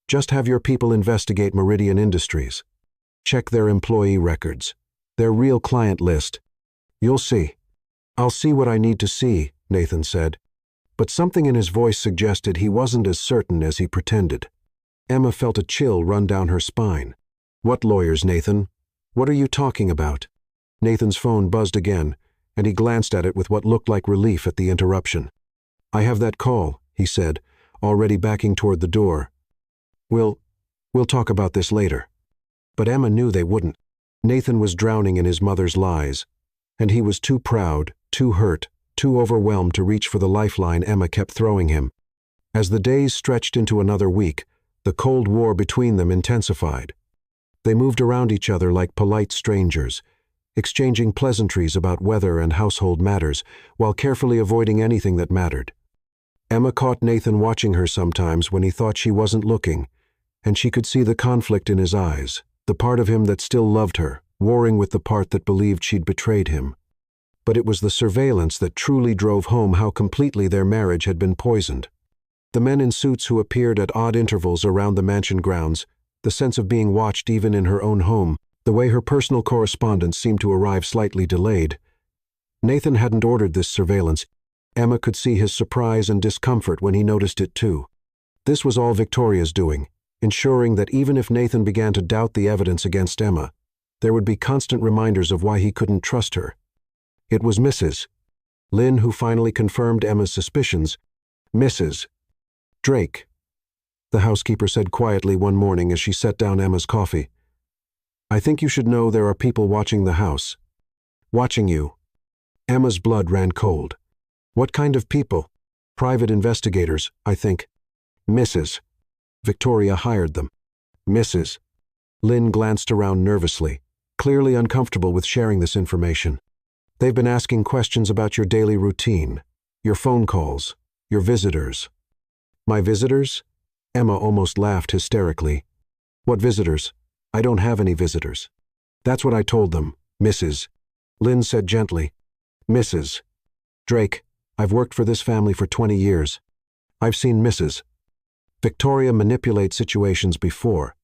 just have your people investigate Meridian Industries. Check their employee records, their real client list. You'll see. I'll see what I need to see, Nathan said. But something in his voice suggested he wasn't as certain as he pretended. Emma felt a chill run down her spine. What lawyers, Nathan? What are you talking about? Nathan's phone buzzed again, and he glanced at it with what looked like relief at the interruption. I have that call, he said, already backing toward the door. We'll talk about this later. But Emma knew they wouldn't. Nathan was drowning in his mother's lies, and he was too proud, too hurt, too overwhelmed to reach for the lifeline Emma kept throwing him. As the days stretched into another week, the Cold War between them intensified. They moved around each other like polite strangers, exchanging pleasantries about weather and household matters, while carefully avoiding anything that mattered. Emma caught Nathan watching her sometimes when he thought she wasn't looking, and she could see the conflict in his eyes, the part of him that still loved her, warring with the part that believed she'd betrayed him. But it was the surveillance that truly drove home how completely their marriage had been poisoned. The men in suits who appeared at odd intervals around the mansion grounds, the sense of being watched even in her own home, the way her personal correspondence seemed to arrive slightly delayed. Nathan hadn't ordered this surveillance. Emma could see his surprise and discomfort when he noticed it too. This was all Victoria's doing, ensuring that even if Nathan began to doubt the evidence against Emma, there would be constant reminders of why he couldn't trust her. It was Mrs. Lynn who finally confirmed Emma's suspicions. Mrs. Drake, the housekeeper said quietly one morning as she set down Emma's coffee. I think you should know there are people watching the house. Watching you. Emma's blood ran cold. What kind of people? Private investigators, I think. Mrs. Victoria hired them. Mrs. Lynn glanced around nervously, clearly uncomfortable with sharing this information. They've been asking questions about your daily routine, your phone calls, your visitors. My visitors? Emma almost laughed hysterically. What visitors? I don't have any visitors. That's what I told them, Mrs. Lynn said gently. Mrs. Drake, I've worked for this family for 20 years. I've seen Mrs. Victoria manipulate situations before.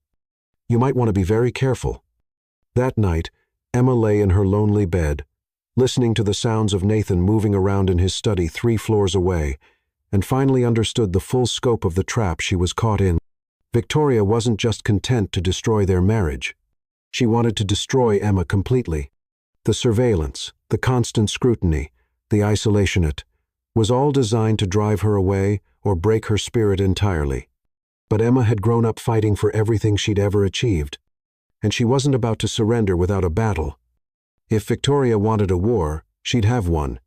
You might want to be very careful. That night, Emma lay in her lonely bed, listening to the sounds of Nathan moving around in his study 3 floors away, and finally understood the full scope of the trap she was caught in. Victoria wasn't just content to destroy their marriage. She wanted to destroy Emma completely. The surveillance, the constant scrutiny, the isolation was all designed to drive her away or break her spirit entirely. But Emma had grown up fighting for everything she'd ever achieved, and she wasn't about to surrender without a battle. If Victoria wanted a war, she'd have one.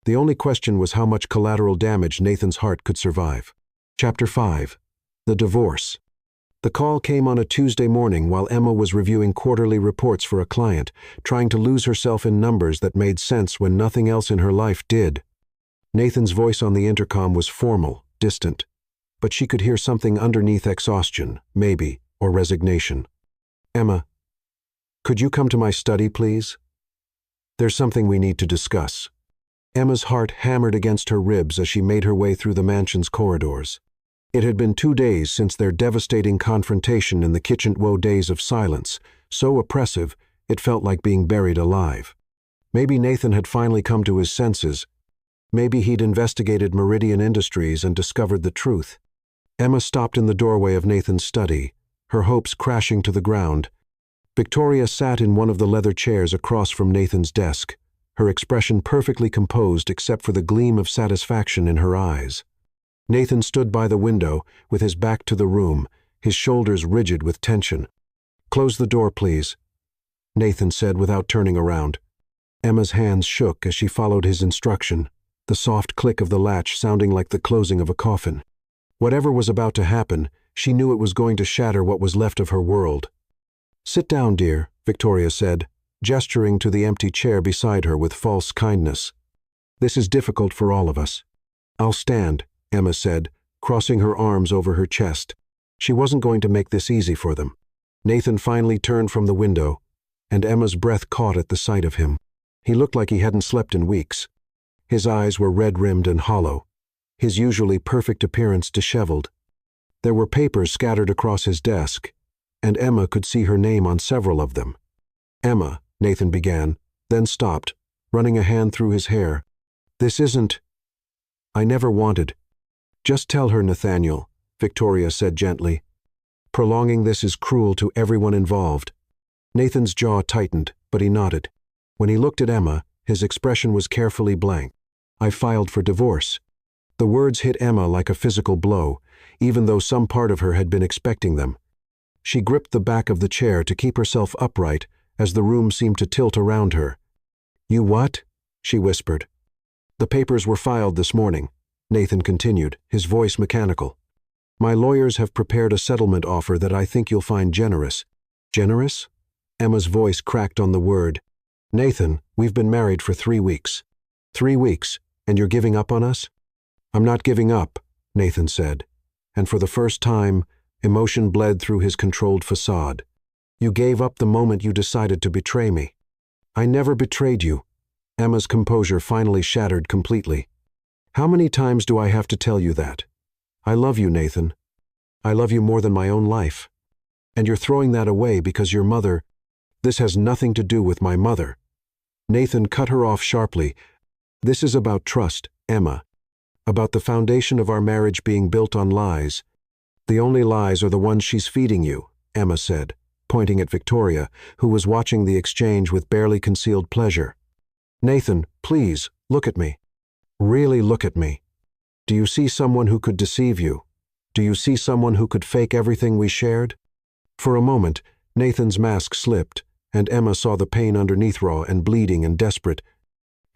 The only question was how much collateral damage Nathan's heart could survive. Chapter 5. The Divorce. The call came on a Tuesday morning while Emma was reviewing quarterly reports for a client, trying to lose herself in numbers that made sense when nothing else in her life did. Nathan's voice on the intercom was formal, distant, but she could hear something underneath exhaustion, maybe, or resignation. Emma, could you come to my study, please? There's something we need to discuss. Emma's heart hammered against her ribs as she made her way through the mansion's corridors. It had been 2 days since their devastating confrontation in the kitchen. Days of silence, so oppressive it felt like being buried alive. Maybe Nathan had finally come to his senses. Maybe he'd investigated Meridian Industries and discovered the truth. Emma stopped in the doorway of Nathan's study, her hopes crashing to the ground. Victoria sat in one of the leather chairs across from Nathan's desk, her expression perfectly composed except for the gleam of satisfaction in her eyes. Nathan stood by the window, with his back to the room, his shoulders rigid with tension. "Close the door, please," Nathan said without turning around. Emma's hands shook as she followed his instruction, the soft click of the latch sounding like the closing of a coffin. Whatever was about to happen, she knew it was going to shatter what was left of her world. "Sit down, dear," Victoria said, gesturing to the empty chair beside her with false kindness. "This is difficult for all of us." "I'll stand," Emma said, crossing her arms over her chest. She wasn't going to make this easy for them. Nathan finally turned from the window, and Emma's breath caught at the sight of him. He looked like he hadn't slept in weeks. His eyes were red-rimmed and hollow, his usually perfect appearance disheveled. There were papers scattered across his desk, and Emma could see her name on several of them. "Emma," Nathan began, then stopped, running a hand through his hair. "This isn't... I never wanted..." "Just tell her, Nathaniel," Victoria said gently. "Prolonging this is cruel to everyone involved." Nathan's jaw tightened, but he nodded. When he looked at Emma, his expression was carefully blank. "I filed for divorce." The words hit Emma like a physical blow, even though some part of her had been expecting them. She gripped the back of the chair to keep herself upright as the room seemed to tilt around her. "You what?" she whispered. "The papers were filed this morning," Nathan continued, his voice mechanical. "My lawyers have prepared a settlement offer that I think you'll find generous." "Generous?" Emma's voice cracked on the word. "Nathan, we've been married for 3 weeks. 3 weeks, and you're giving up on us?" "I'm not giving up," Nathan said, and for the first time, emotion bled through his controlled facade. "You gave up the moment you decided to betray me." "I never betrayed you." Emma's composure finally shattered completely. "How many times do I have to tell you that? I love you, Nathan. I love you more than my own life. And you're throwing that away because your mother... This has nothing to do with my mother." Nathan cut her off sharply. "This is about trust, Emma. About the foundation of our marriage being built on lies. The only lies are the ones she's feeding you," Emma said, pointing at Victoria, who was watching the exchange with barely concealed pleasure. "Nathan, please, look at me. Really look at me. Do you see someone who could deceive you? Do you see someone who could fake everything we shared?" For a moment, Nathan's mask slipped, and Emma saw the pain underneath, raw and bleeding and desperate.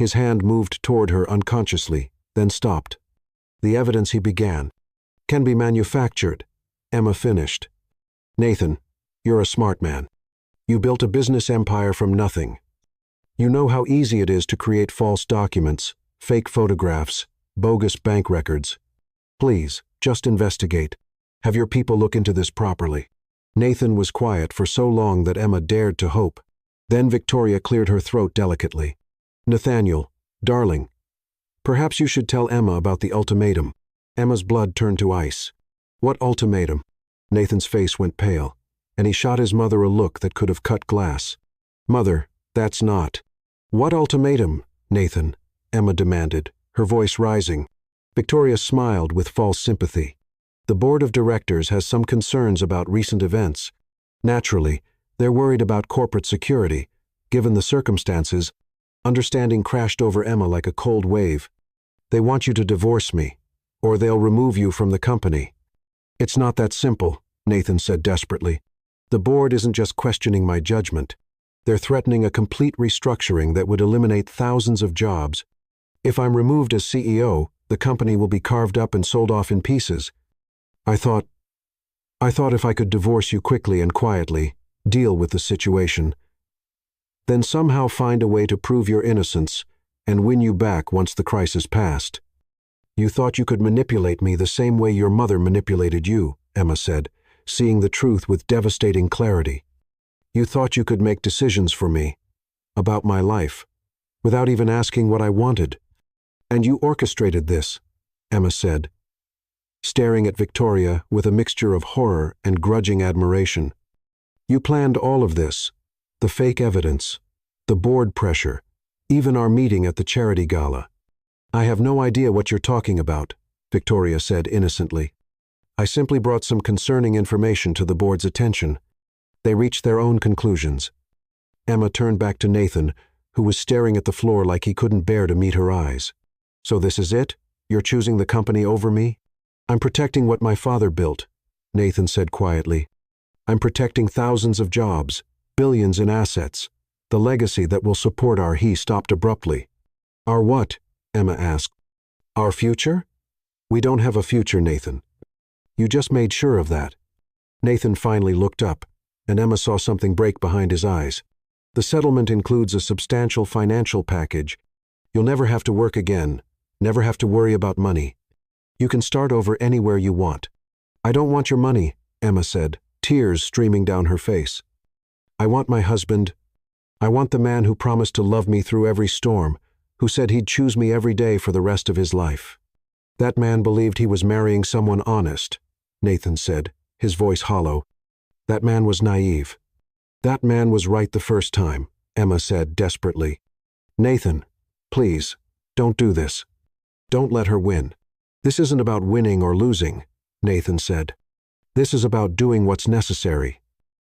His hand moved toward her unconsciously, then stopped. The evidence, he began, can be manufactured. Emma finished. Nathan, you're a smart man. You built a business empire from nothing. You know how easy it is to create false documents, fake photographs, bogus bank records. Please, just investigate. Have your people look into this properly. Nathan was quiet for so long that Emma dared to hope. Then Victoria cleared her throat delicately. Nathaniel, darling, perhaps you should tell Emma about the ultimatum. Emma's blood turned to ice. What ultimatum? Nathan's face went pale, and he shot his mother a look that could have cut glass. Mother, that's not. What ultimatum, Nathan? Emma demanded, her voice rising. Victoria smiled with false sympathy. The board of directors has some concerns about recent events. Naturally, they're worried about corporate security. Given the circumstances, understanding crashed over Emma like a cold wave. They want you to divorce me, or they'll remove you from the company. It's not that simple, Nathan said desperately. The board isn't just questioning my judgment. They're threatening a complete restructuring that would eliminate thousands of jobs. If I'm removed as CEO, the company will be carved up and sold off in pieces. I thought if I could divorce you quickly and quietly, deal with the situation, then somehow find a way to prove your innocence and win you back once the crisis passed. You thought you could manipulate me the same way your mother manipulated you, Emma said, seeing the truth with devastating clarity. You thought you could make decisions for me, about my life, without even asking what I wanted. And you orchestrated this, Emma said, staring at Victoria with a mixture of horror and grudging admiration. You planned all of this, the fake evidence, the board pressure, even our meeting at the charity gala. I have no idea what you're talking about, Victoria said innocently. I simply brought some concerning information to the board's attention. They reached their own conclusions. Emma turned back to Nathan, who was staring at the floor like he couldn't bear to meet her eyes. So this is it? You're choosing the company over me? I'm protecting what my father built, Nathan said quietly. I'm protecting thousands of jobs, billions in assets, the legacy that will support our. He stopped abruptly. Our what? Emma asked. Our future? We don't have a future, Nathan. You just made sure of that. Nathan finally looked up, and Emma saw something break behind his eyes. The settlement includes a substantial financial package. You'll never have to work again, never have to worry about money. You can start over anywhere you want. I don't want your money, Emma said, tears streaming down her face. I want my husband. I want the man who promised to love me through every storm, who said he'd choose me every day for the rest of his life. That man believed he was marrying someone honest, Nathan said, his voice hollow. That man was naive. That man was right the first time, Emma said desperately. Nathan, please, don't do this. Don't let her win. This isn't about winning or losing, Nathan said. This is about doing what's necessary.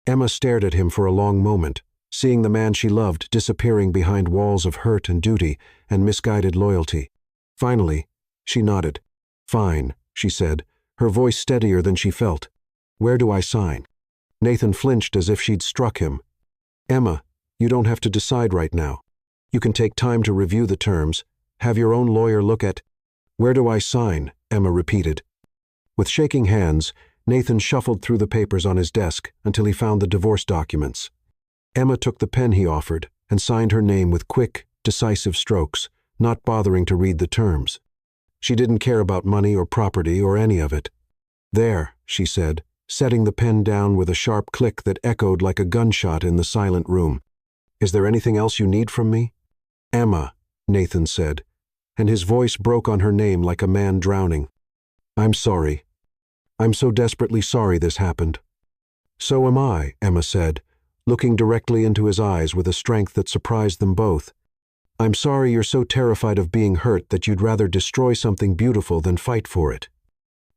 Emma stared at him for a long moment, seeing the man she loved disappearing behind walls of hurt and duty and misguided loyalty. Finally, she nodded. Fine, she said, her voice steadier than she felt. Where do I sign? Nathan flinched as if she'd struck him. Emma, you don't have to decide right now. You can take time to review the terms, have your own lawyer look at. Where do I sign? Emma repeated. With shaking hands, Nathan shuffled through the papers on his desk until he found the divorce documents. Emma took the pen he offered and signed her name with quick, decisive strokes, not bothering to read the terms. She didn't care about money or property or any of it. There, she said, setting the pen down with a sharp click that echoed like a gunshot in the silent room. Is there anything else you need from me? Emma, Nathan said, and his voice broke on her name like a man drowning. I'm sorry. I'm so desperately sorry this happened. So am I, Emma said, looking directly into his eyes with a strength that surprised them both. I'm sorry you're so terrified of being hurt that you'd rather destroy something beautiful than fight for it.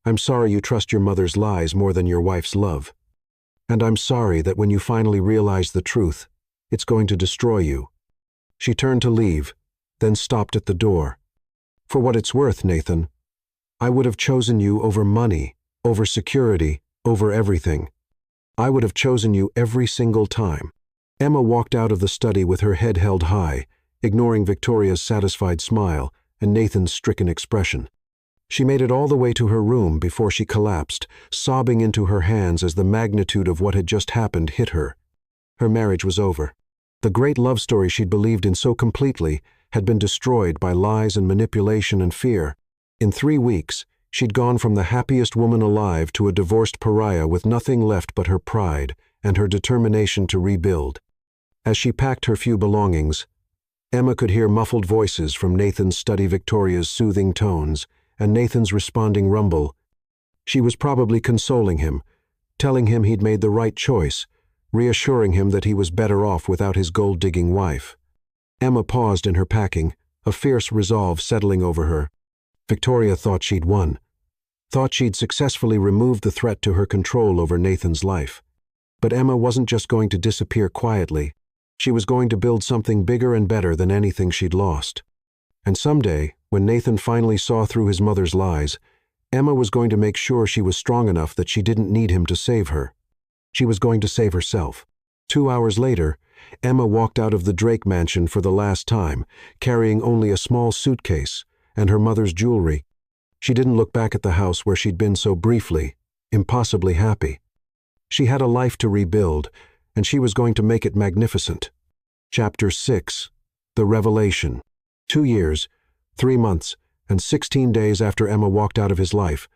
I'm sorry you trust your mother's lies more than your wife's love. And I'm sorry that when you finally realize the truth, it's going to destroy you. She turned to leave, then stopped at the door. For what it's worth, Nathan, I would have chosen you over money, over security, over everything. I would have chosen you every single time. Emma walked out of the study with her head held high, ignoring Victoria's satisfied smile and Nathan's stricken expression. She made it all the way to her room before she collapsed, sobbing into her hands as the magnitude of what had just happened hit her. Her marriage was over. The great love story she'd believed in so completely had been destroyed by lies and manipulation and fear. In 3 weeks, she'd gone from the happiest woman alive to a divorced pariah with nothing left but her pride and her determination to rebuild. As she packed her few belongings, Emma could hear muffled voices from Nathan's study Victoria's soothing tones and Nathan's responding rumble. She was probably consoling him, telling him he'd made the right choice, reassuring him that he was better off without his gold-digging wife. Emma paused in her packing, a fierce resolve settling over her. Victoria thought she'd won, thought she'd successfully removed the threat to her control over Nathan's life. But Emma wasn't just going to disappear quietly. She was going to build something bigger and better than anything she'd lost. And someday, when Nathan finally saw through his mother's lies, Emma was going to make sure she was strong enough that she didn't need him to save her. She was going to save herself. 2 hours later, Emma walked out of the Drake mansion for the last time, carrying only a small suitcase and her mother's jewelry. She didn't look back at the house where she'd been so briefly, impossibly happy. She had a life to rebuild, and she was going to make it magnificent. Chapter 6. The Revelation. 2 years, 3 months, and 16 days after Emma walked out of his life,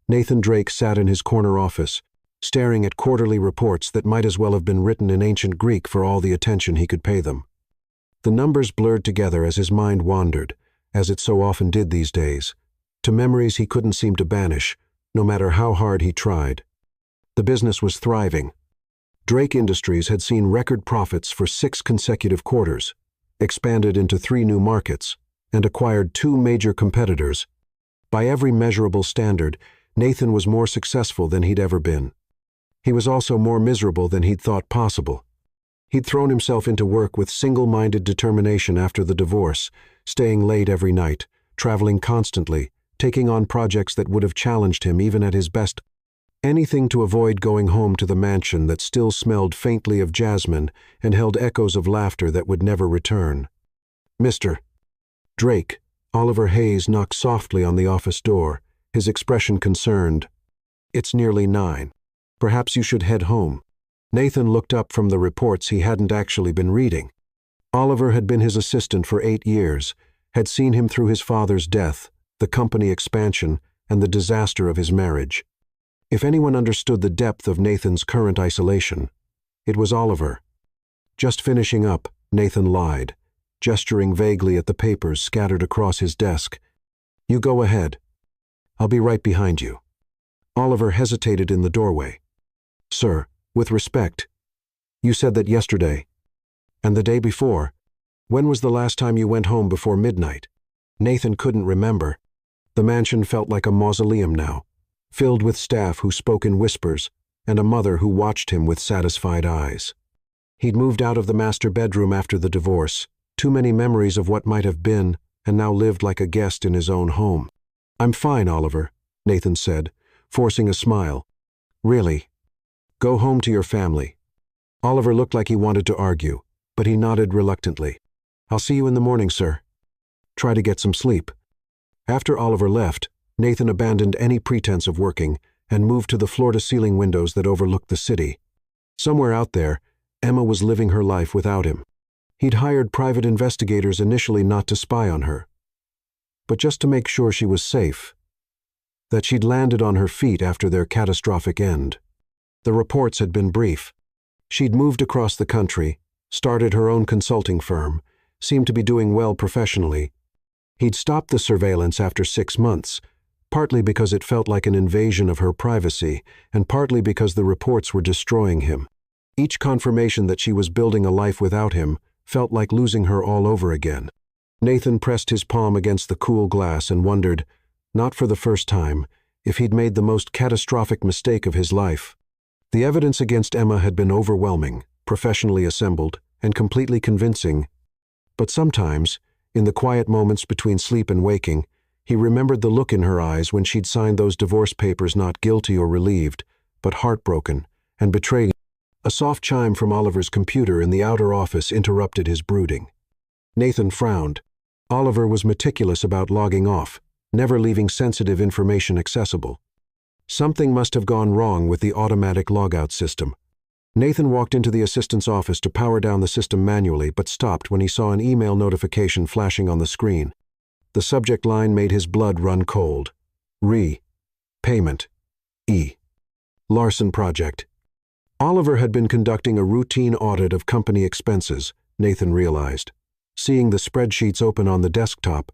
Nathan Drake sat in his corner office, staring at quarterly reports that might as well have been written in ancient Greek for all the attention he could pay them. The numbers blurred together as his mind wandered, as it so often did these days, to memories he couldn't seem to banish, no matter how hard he tried. The business was thriving. Drake Industries had seen record profits for 6 consecutive quarters, expanded into 3 new markets, and acquired 2 major competitors. By every measurable standard, Nathan was more successful than he'd ever been. He was also more miserable than he'd thought possible. He'd thrown himself into work with single-minded determination after the divorce, staying late every night, traveling constantly, taking on projects that would have challenged him even at his best. Anything to avoid going home to the mansion that still smelled faintly of jasmine and held echoes of laughter that would never return. Mr. Drake, Oliver Hayes knocked softly on the office door, his expression concerned. "It's nearly 9. Perhaps you should head home." Nathan looked up from the reports he hadn't actually been reading. Oliver had been his assistant for 8 years, had seen him through his father's death, the company expansion, and the disaster of his marriage. If anyone understood the depth of Nathan's current isolation, it was Oliver. Just finishing up, Nathan lied, gesturing vaguely at the papers scattered across his desk. "You go ahead. I'll be right behind you." Oliver hesitated in the doorway. "Sir, with respect, you said that yesterday, and the day before. When was the last time you went home before midnight?" Nathan couldn't remember. The mansion felt like a mausoleum now, filled with staff who spoke in whispers, and a mother who watched him with satisfied eyes. He'd moved out of the master bedroom after the divorce, too many memories of what might have been, and now lived like a guest in his own home. "I'm fine, Oliver," Nathan said, forcing a smile. "Really. Go home to your family." Oliver looked like he wanted to argue, but he nodded reluctantly. "I'll see you in the morning, sir. Try to get some sleep." After Oliver left, Nathan abandoned any pretense of working and moved to the floor-to-ceiling windows that overlooked the city. Somewhere out there, Emma was living her life without him. He'd hired private investigators initially not to spy on her, but just to make sure she was safe, that she'd landed on her feet after their catastrophic end. The reports had been brief. She'd moved across the country, started her own consulting firm, seemed to be doing well professionally. He'd stopped the surveillance after 6 months, partly because it felt like an invasion of her privacy, and partly because the reports were destroying him. Each confirmation that she was building a life without him felt like losing her all over again. Nathan pressed his palm against the cool glass and wondered, not for the first time, if he'd made the most catastrophic mistake of his life. The evidence against Emma had been overwhelming, professionally assembled, and completely convincing. But sometimes, in the quiet moments between sleep and waking, he remembered the look in her eyes when she'd signed those divorce papers not guilty or relieved, but heartbroken and betrayed. A soft chime from Oliver's computer in the outer office interrupted his brooding. Nathan frowned. Oliver was meticulous about logging off, never leaving sensitive information accessible. Something must have gone wrong with the automatic logout system. Nathan walked into the assistant's office to power down the system manually, but stopped when he saw an email notification flashing on the screen. The subject line made his blood run cold. Payment. E. Larson Project. Oliver had been conducting a routine audit of company expenses, Nathan realized. Seeing the spreadsheets open on the desktop,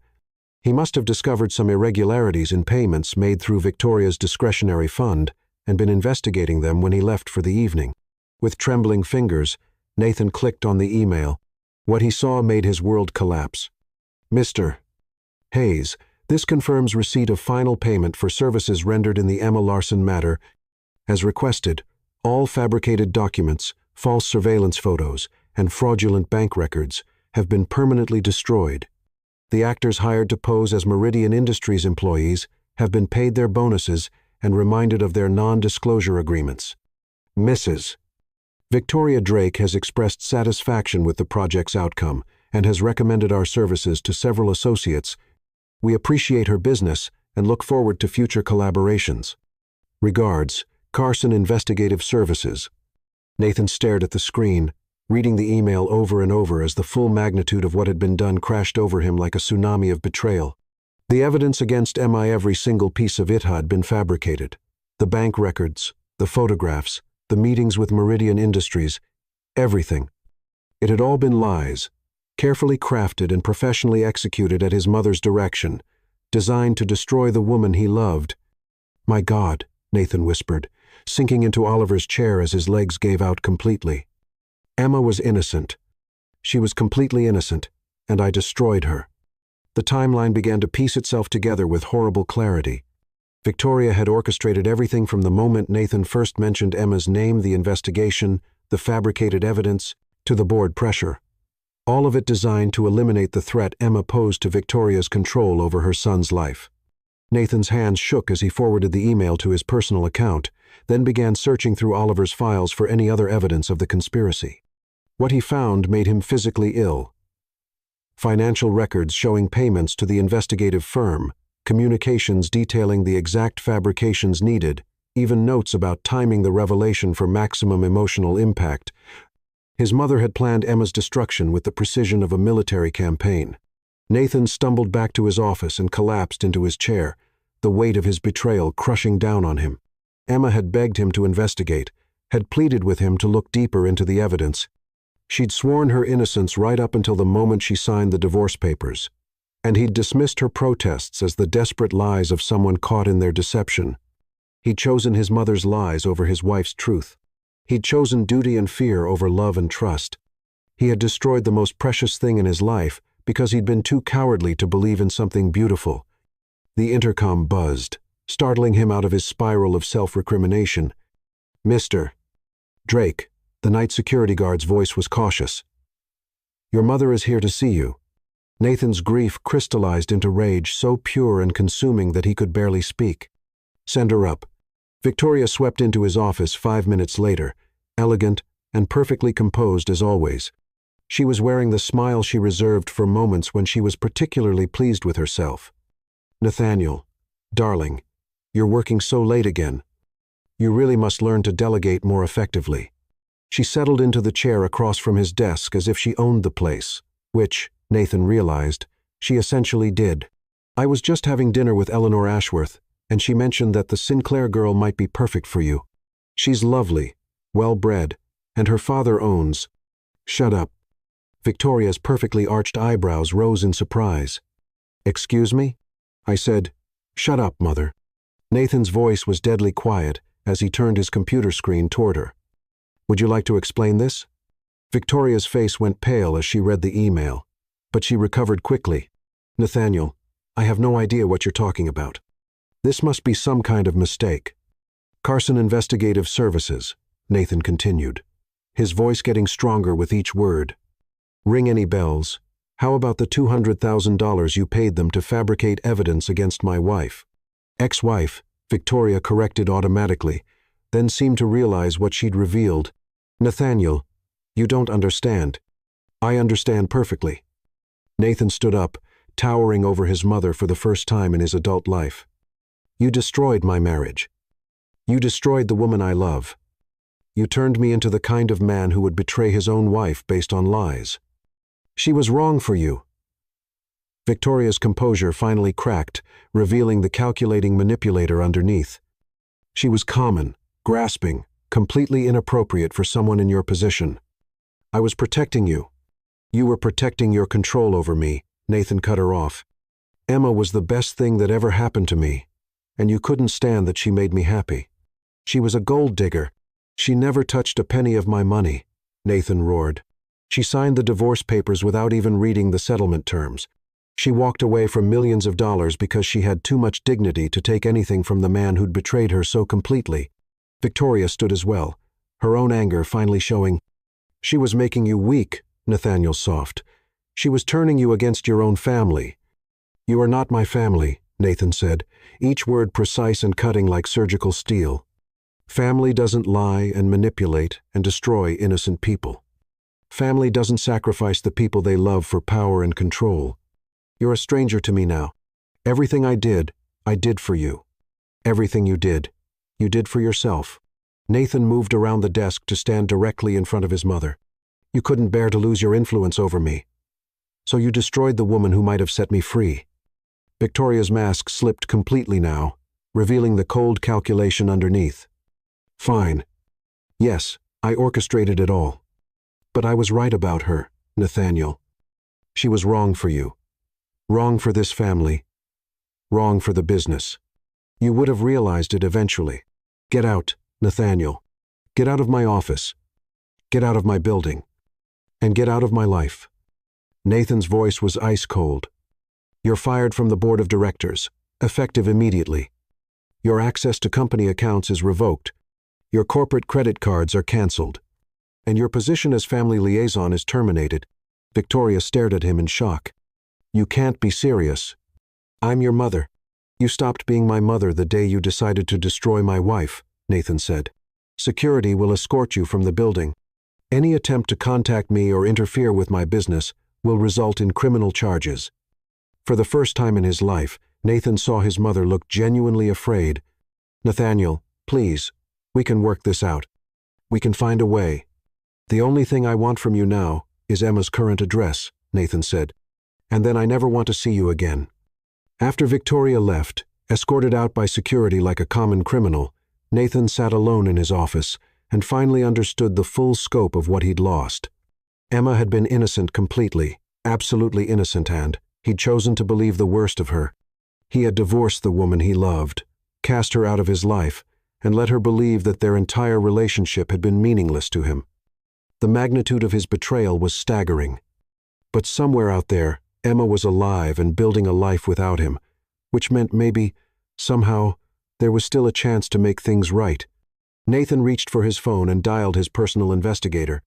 he must have discovered some irregularities in payments made through Victoria's discretionary fund and been investigating them when he left for the evening. With trembling fingers, Nathan clicked on the email. What he saw made his world collapse. Mr. Hayes, this confirms receipt of final payment for services rendered in the Emma Larson matter. As requested, all fabricated documents, false surveillance photos, and fraudulent bank records have been permanently destroyed. The actors hired to pose as Meridian Industries employees have been paid their bonuses and reminded of their non-disclosure agreements. Mrs. Victoria Drake has expressed satisfaction with the project's outcome and has recommended our services to several associates. We appreciate her business and look forward to future collaborations. Regards, Carson Investigative Services. Nathan stared at the screen, reading the email over and over as the full magnitude of what had been done crashed over him like a tsunami of betrayal. The evidence against Emma, every single piece of it had been fabricated. The bank records, the photographs, the meetings with Meridian Industries, everything. It had all been lies, carefully crafted and professionally executed at his mother's direction, designed to destroy the woman he loved. My God, Nathan whispered, sinking into Oliver's chair as his legs gave out completely. Emma was innocent. She was completely innocent, and I destroyed her. The timeline began to piece itself together with horrible clarity. Victoria had orchestrated everything from the moment Nathan first mentioned Emma's name, the investigation, the fabricated evidence, to the board pressure. All of it designed to eliminate the threat Emma posed to Victoria's control over her son's life. Nathan's hands shook as he forwarded the email to his personal account, then began searching through Oliver's files for any other evidence of the conspiracy. What he found made him physically ill. Financial records showing payments to the investigative firm, communications detailing the exact fabrications needed, even notes about timing the revelation for maximum emotional impact. His mother had planned Emma's destruction with the precision of a military campaign. Nathan stumbled back to his office and collapsed into his chair, the weight of his betrayal crushing down on him. Emma had begged him to investigate, had pleaded with him to look deeper into the evidence. She'd sworn her innocence right up until the moment she signed the divorce papers, and he'd dismissed her protests as the desperate lies of someone caught in their deception. He'd chosen his mother's lies over his wife's truth. He'd chosen duty and fear over love and trust. He had destroyed the most precious thing in his life because he'd been too cowardly to believe in something beautiful. The intercom buzzed, startling him out of his spiral of self-recrimination. Mr. Drake, the night security guard's voice was cautious. Your mother is here to see you. Nathan's grief crystallized into rage so pure and consuming that he could barely speak. Send her up. Victoria swept into his office 5 minutes later, elegant and perfectly composed as always. She was wearing the smile she reserved for moments when she was particularly pleased with herself. Nathaniel, darling, you're working so late again. You really must learn to delegate more effectively. She settled into the chair across from his desk as if she owned the place, which, Nathan realized, she essentially did. I was just having dinner with Eleanor Ashworth, and she mentioned that the Sinclair girl might be perfect for you. She's lovely, well-bred, and her father owns. Shut up. Victoria's perfectly arched eyebrows rose in surprise. Excuse me? I said, shut up, Mother. Nathan's voice was deadly quiet as he turned his computer screen toward her. Would you like to explain this? Victoria's face went pale as she read the email, but she recovered quickly. Nathaniel, I have no idea what you're talking about. This must be some kind of mistake. Carson Investigative Services, Nathan continued, his voice getting stronger with each word. Ring any bells? How about the $200,000 you paid them to fabricate evidence against my wife? Ex-wife, Victoria corrected automatically, then seemed to realize what she'd revealed. Nathaniel, you don't understand. I understand perfectly. Nathan stood up, towering over his mother for the first time in his adult life. You destroyed my marriage. You destroyed the woman I love. You turned me into the kind of man who would betray his own wife based on lies. She was wrong for you. Victoria's composure finally cracked, revealing the calculating manipulator underneath. She was common, grasping, completely inappropriate for someone in your position. I was protecting you. You were protecting your control over me, Nathan cut her off. Emma was the best thing that ever happened to me, and you couldn't stand that she made me happy. She was a gold digger. She never touched a penny of my money, Nathan roared. She signed the divorce papers without even reading the settlement terms. She walked away from millions of dollars because she had too much dignity to take anything from the man who'd betrayed her so completely. Victoria stood as well, her own anger finally showing. She was making you weak, Nathaniel soffed. She was turning you against your own family. You are not my family, Nathan said, each word precise and cutting like surgical steel. Family doesn't lie and manipulate and destroy innocent people. Family doesn't sacrifice the people they love for power and control. You're a stranger to me now. Everything I did for you. Everything you did for yourself. Nathan moved around the desk to stand directly in front of his mother. You couldn't bear to lose your influence over me. So you destroyed the woman who might have set me free. Victoria's mask slipped completely now, revealing the cold calculation underneath. Fine. Yes, I orchestrated it all. But I was right about her, Nathaniel. She was wrong for you. Wrong for this family. Wrong for the business. You would have realized it eventually. Get out, Nathaniel. Get out of my office. Get out of my building. And get out of my life. Nathan's voice was ice cold. You're fired from the board of directors, effective immediately. Your access to company accounts is revoked. Your corporate credit cards are canceled. And your position as family liaison is terminated. Victoria stared at him in shock. You can't be serious. I'm your mother. You stopped being my mother the day you decided to destroy my wife, Nathan said. Security will escort you from the building. Any attempt to contact me or interfere with my business will result in criminal charges. For the first time in his life, Nathan saw his mother look genuinely afraid. Nathaniel, please, we can work this out. We can find a way. The only thing I want from you now is Emma's current address, Nathan said. And then I never want to see you again. After Victoria left, escorted out by security like a common criminal, Nathan sat alone in his office and finally understood the full scope of what he'd lost. Emma had been innocent completely, absolutely innocent, and he'd chosen to believe the worst of her. He had divorced the woman he loved, cast her out of his life, and let her believe that their entire relationship had been meaningless to him. The magnitude of his betrayal was staggering. But somewhere out there, Emma was alive and building a life without him, which meant maybe, somehow, there was still a chance to make things right. Nathan reached for his phone and dialed his personal investigator.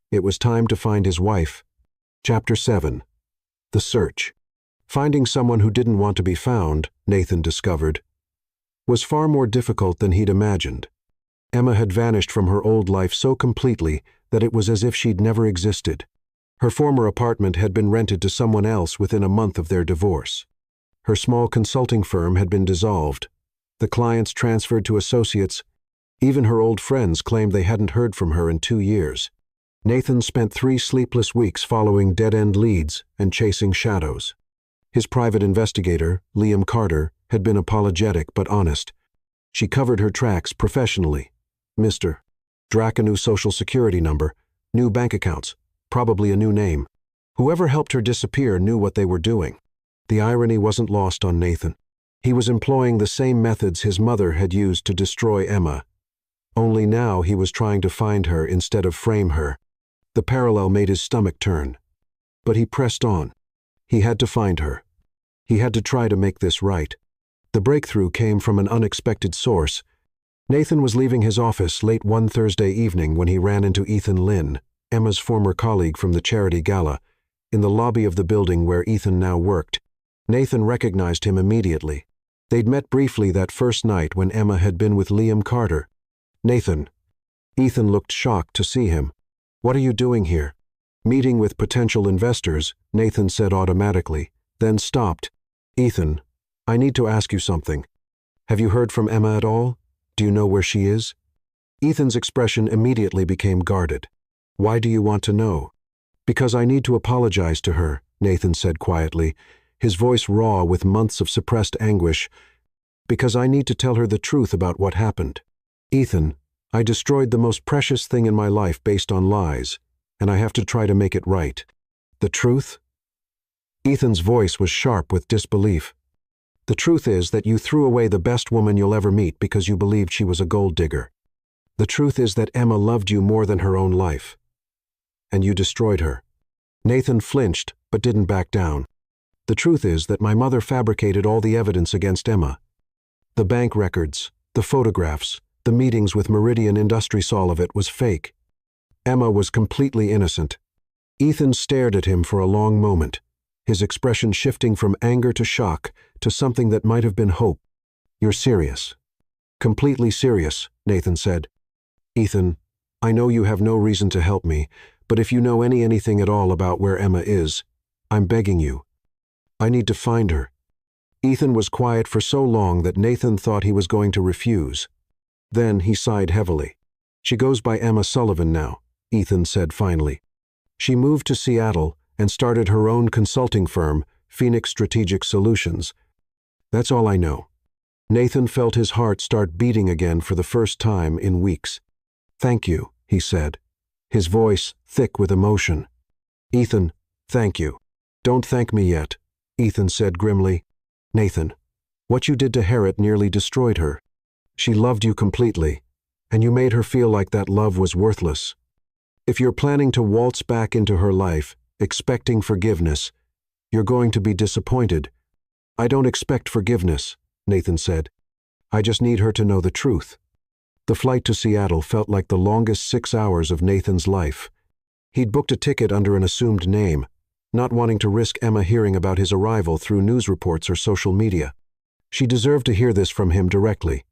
It was time to find his wife. Chapter 7. The Search. Finding someone who didn't want to be found, Nathan discovered, was far more difficult than he'd imagined. Emma had vanished from her old life so completely that it was as if she'd never existed. Her former apartment had been rented to someone else within a month of their divorce. Her small consulting firm had been dissolved. The clients transferred to associates. Even her old friends claimed they hadn't heard from her in 2 years. Nathan spent 3 sleepless weeks following dead-end leads and chasing shadows. His private investigator, Liam Carter, had been apologetic but honest. She covered her tracks professionally. Mr. Drac, a new social security number, new bank accounts, probably a new name. Whoever helped her disappear knew what they were doing. The irony wasn't lost on Nathan. He was employing the same methods his mother had used to destroy Emma. Only now he was trying to find her instead of frame her. The parallel made his stomach turn. But he pressed on. He had to find her. He had to try to make this right. The breakthrough came from an unexpected source. Nathan was leaving his office late one Thursday evening when he ran into Ethan Lynn, Emma's former colleague from the charity gala, in the lobby of the building where Ethan now worked. Nathan recognized him immediately. They'd met briefly that first night when Emma had been with Liam Carter. Nathan. Ethan looked shocked to see him. What are you doing here? Meeting with potential investors, Nathan said automatically, then stopped. Ethan, I need to ask you something. Have you heard from Emma at all? Do you know where she is? Ethan's expression immediately became guarded. Why do you want to know? Because I need to apologize to her, Nathan said quietly, his voice raw with months of suppressed anguish. Because I need to tell her the truth about what happened. Ethan, I destroyed the most precious thing in my life based on lies, and I have to try to make it right. The truth? Ethan's voice was sharp with disbelief. The truth is that you threw away the best woman you'll ever meet because you believed she was a gold digger. The truth is that Emma loved you more than her own life. And you destroyed her. Nathan flinched, but didn't back down. The truth is that my mother fabricated all the evidence against Emma. The bank records, the photographs, the meetings with Meridian Industries, all of it was fake. Emma was completely innocent. Ethan stared at him for a long moment, his expression shifting from anger to shock to something that might have been hope. You're serious. Completely serious, Nathan said. Ethan, I know you have no reason to help me, but if you know anything at all about where Emma is, I'm begging you. I need to find her. Ethan was quiet for so long that Nathan thought he was going to refuse. Then he sighed heavily. She goes by Emma Sullivan now, Ethan said finally. She moved to Seattle and started her own consulting firm, Phoenix Strategic Solutions. That's all I know. Nathan felt his heart start beating again for the first time in weeks. Thank you, he said, his voice thick with emotion. Ethan, thank you. Don't thank me yet, Ethan said grimly. Nathan, what you did to Harriet nearly destroyed her. She loved you completely, and you made her feel like that love was worthless. If you're planning to waltz back into her life, expecting forgiveness, you're going to be disappointed. I don't expect forgiveness, Nathan said. I just need her to know the truth. The flight to Seattle felt like the longest 6 hours of Nathan's life. He'd booked a ticket under an assumed name, not wanting to risk Emma hearing about his arrival through news reports or social media. She deserved to hear this from him directly,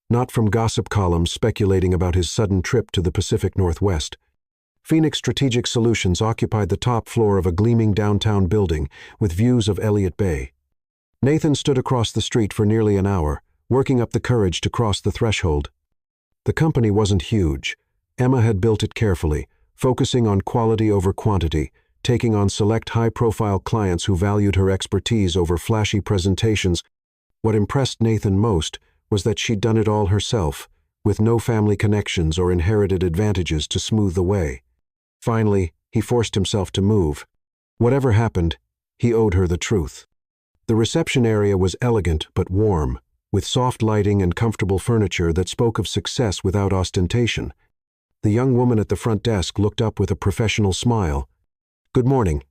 not from gossip columns speculating about his sudden trip to the Pacific Northwest. Phoenix Strategic Solutions occupied the top floor of a gleaming downtown building with views of Elliott Bay. Nathan stood across the street for nearly an hour, working up the courage to cross the threshold. The company wasn't huge. Emma had built it carefully, focusing on quality over quantity, taking on select high-profile clients who valued her expertise over flashy presentations. What impressed Nathan most was that she'd done it all herself, with no family connections or inherited advantages to smooth the way. Finally, he forced himself to move. Whatever happened, he owed her the truth. The reception area was elegant but warm, with soft lighting and comfortable furniture that spoke of success without ostentation. The young woman at the front desk looked up with a professional smile. Good morning.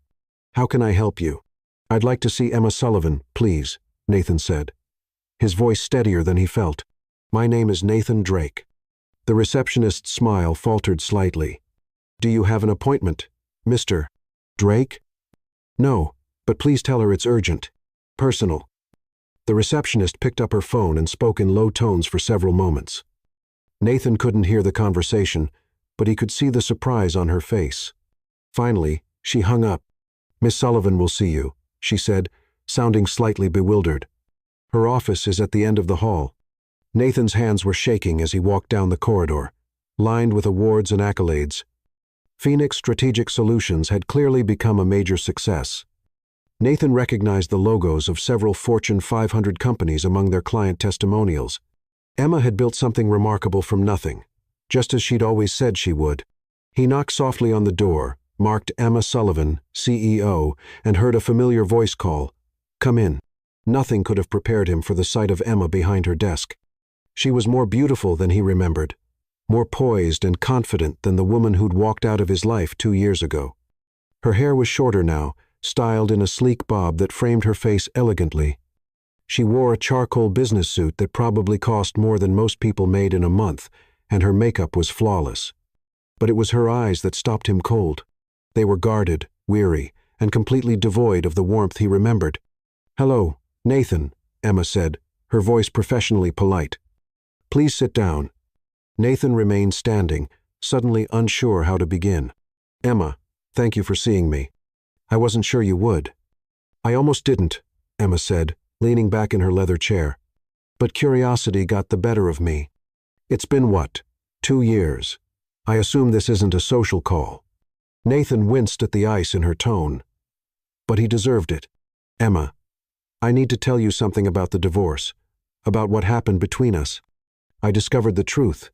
How can I help you? I'd like to see Emma Sullivan, please, Nathan said, his voice steadier than he felt. My name is Nathan Drake. The receptionist's smile faltered slightly. Do you have an appointment, Mr. Drake? No, but please tell her it's urgent. Personal. The receptionist picked up her phone and spoke in low tones for several moments. Nathan couldn't hear the conversation, but he could see the surprise on her face. Finally, she hung up. Miss Sullivan will see you, she said, sounding slightly bewildered. Her office is at the end of the hall. Nathan's hands were shaking as he walked down the corridor, lined with awards and accolades. Phoenix Strategic Solutions had clearly become a major success. Nathan recognized the logos of several Fortune 500 companies among their client testimonials. Emma had built something remarkable from nothing, just as she'd always said she would. He knocked softly on the door, marked Emma Sullivan, CEO, and heard a familiar voice call, "Come in." Nothing could have prepared him for the sight of Emma behind her desk. She was more beautiful than he remembered, more poised and confident than the woman who'd walked out of his life 2 years ago. Her hair was shorter now, styled in a sleek bob that framed her face elegantly. She wore a charcoal business suit that probably cost more than most people made in a month, and her makeup was flawless. But it was her eyes that stopped him cold. They were guarded, weary, and completely devoid of the warmth he remembered. "Hello, Nathan," Emma said, her voice professionally polite. "Please sit down." Nathan remained standing, suddenly unsure how to begin. "Emma, Thank you for seeing me. I wasn't sure you would. I almost didn't, Emma said, leaning back in her leather chair. But curiosity got the better of me. It's been what? 2 years. I assume this isn't a social call. Nathan winced at the ice in her tone. But he deserved it. Emma, I need to tell you something about the divorce, about what happened between us. I discovered the truth.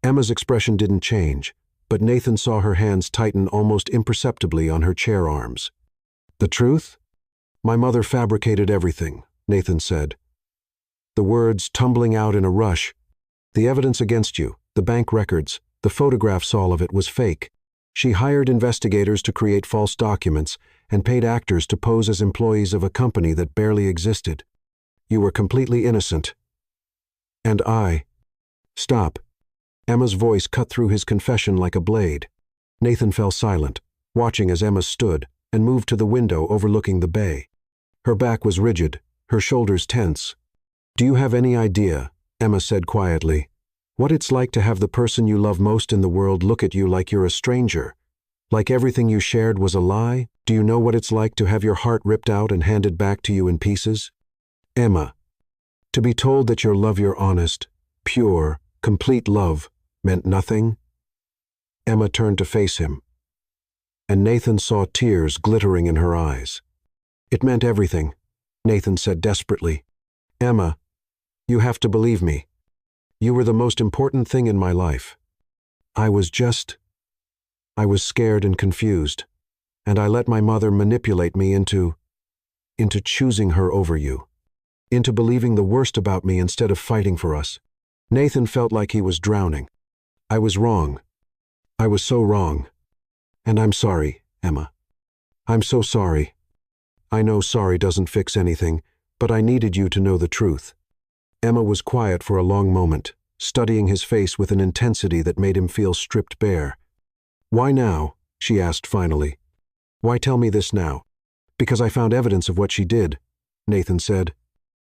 Emma's expression didn't change, but Nathan saw her hands tighten almost imperceptibly on her chair arms. The truth? My mother fabricated everything, Nathan said. The words tumbling out in a rush. The evidence against you, the bank records, the photographs, all of it was fake. She hired investigators to create false documents and paid actors to pose as employees of a company that barely existed. You were completely innocent. And I... Stop. Emma's voice cut through his confession like a blade. Nathan fell silent, watching as Emma stood and moved to the window overlooking the bay. Her back was rigid, her shoulders tense. Do you have any idea, Emma said quietly, what it's like to have the person you love most in the world look at you like you're a stranger? Like everything you shared was a lie? Do you know what it's like to have your heart ripped out and handed back to you in pieces? Emma, to be told that your love, your honest, pure, complete love, meant nothing? Emma turned to face him, and Nathan saw tears glittering in her eyes. It meant everything, Nathan said desperately. Emma, you have to believe me. You were the most important thing in my life. I was scared and confused, and I let my mother manipulate me into choosing her over you, into believing the worst about me instead of fighting for us. Nathan felt like he was drowning. I was wrong. I was so wrong. And I'm sorry, Emma. I'm so sorry. I know sorry doesn't fix anything, but I needed you to know the truth. Emma was quiet for a long moment, studying his face with an intensity that made him feel stripped bare. Why now? She asked finally. Why tell me this now? Because I found evidence of what she did, Nathan said.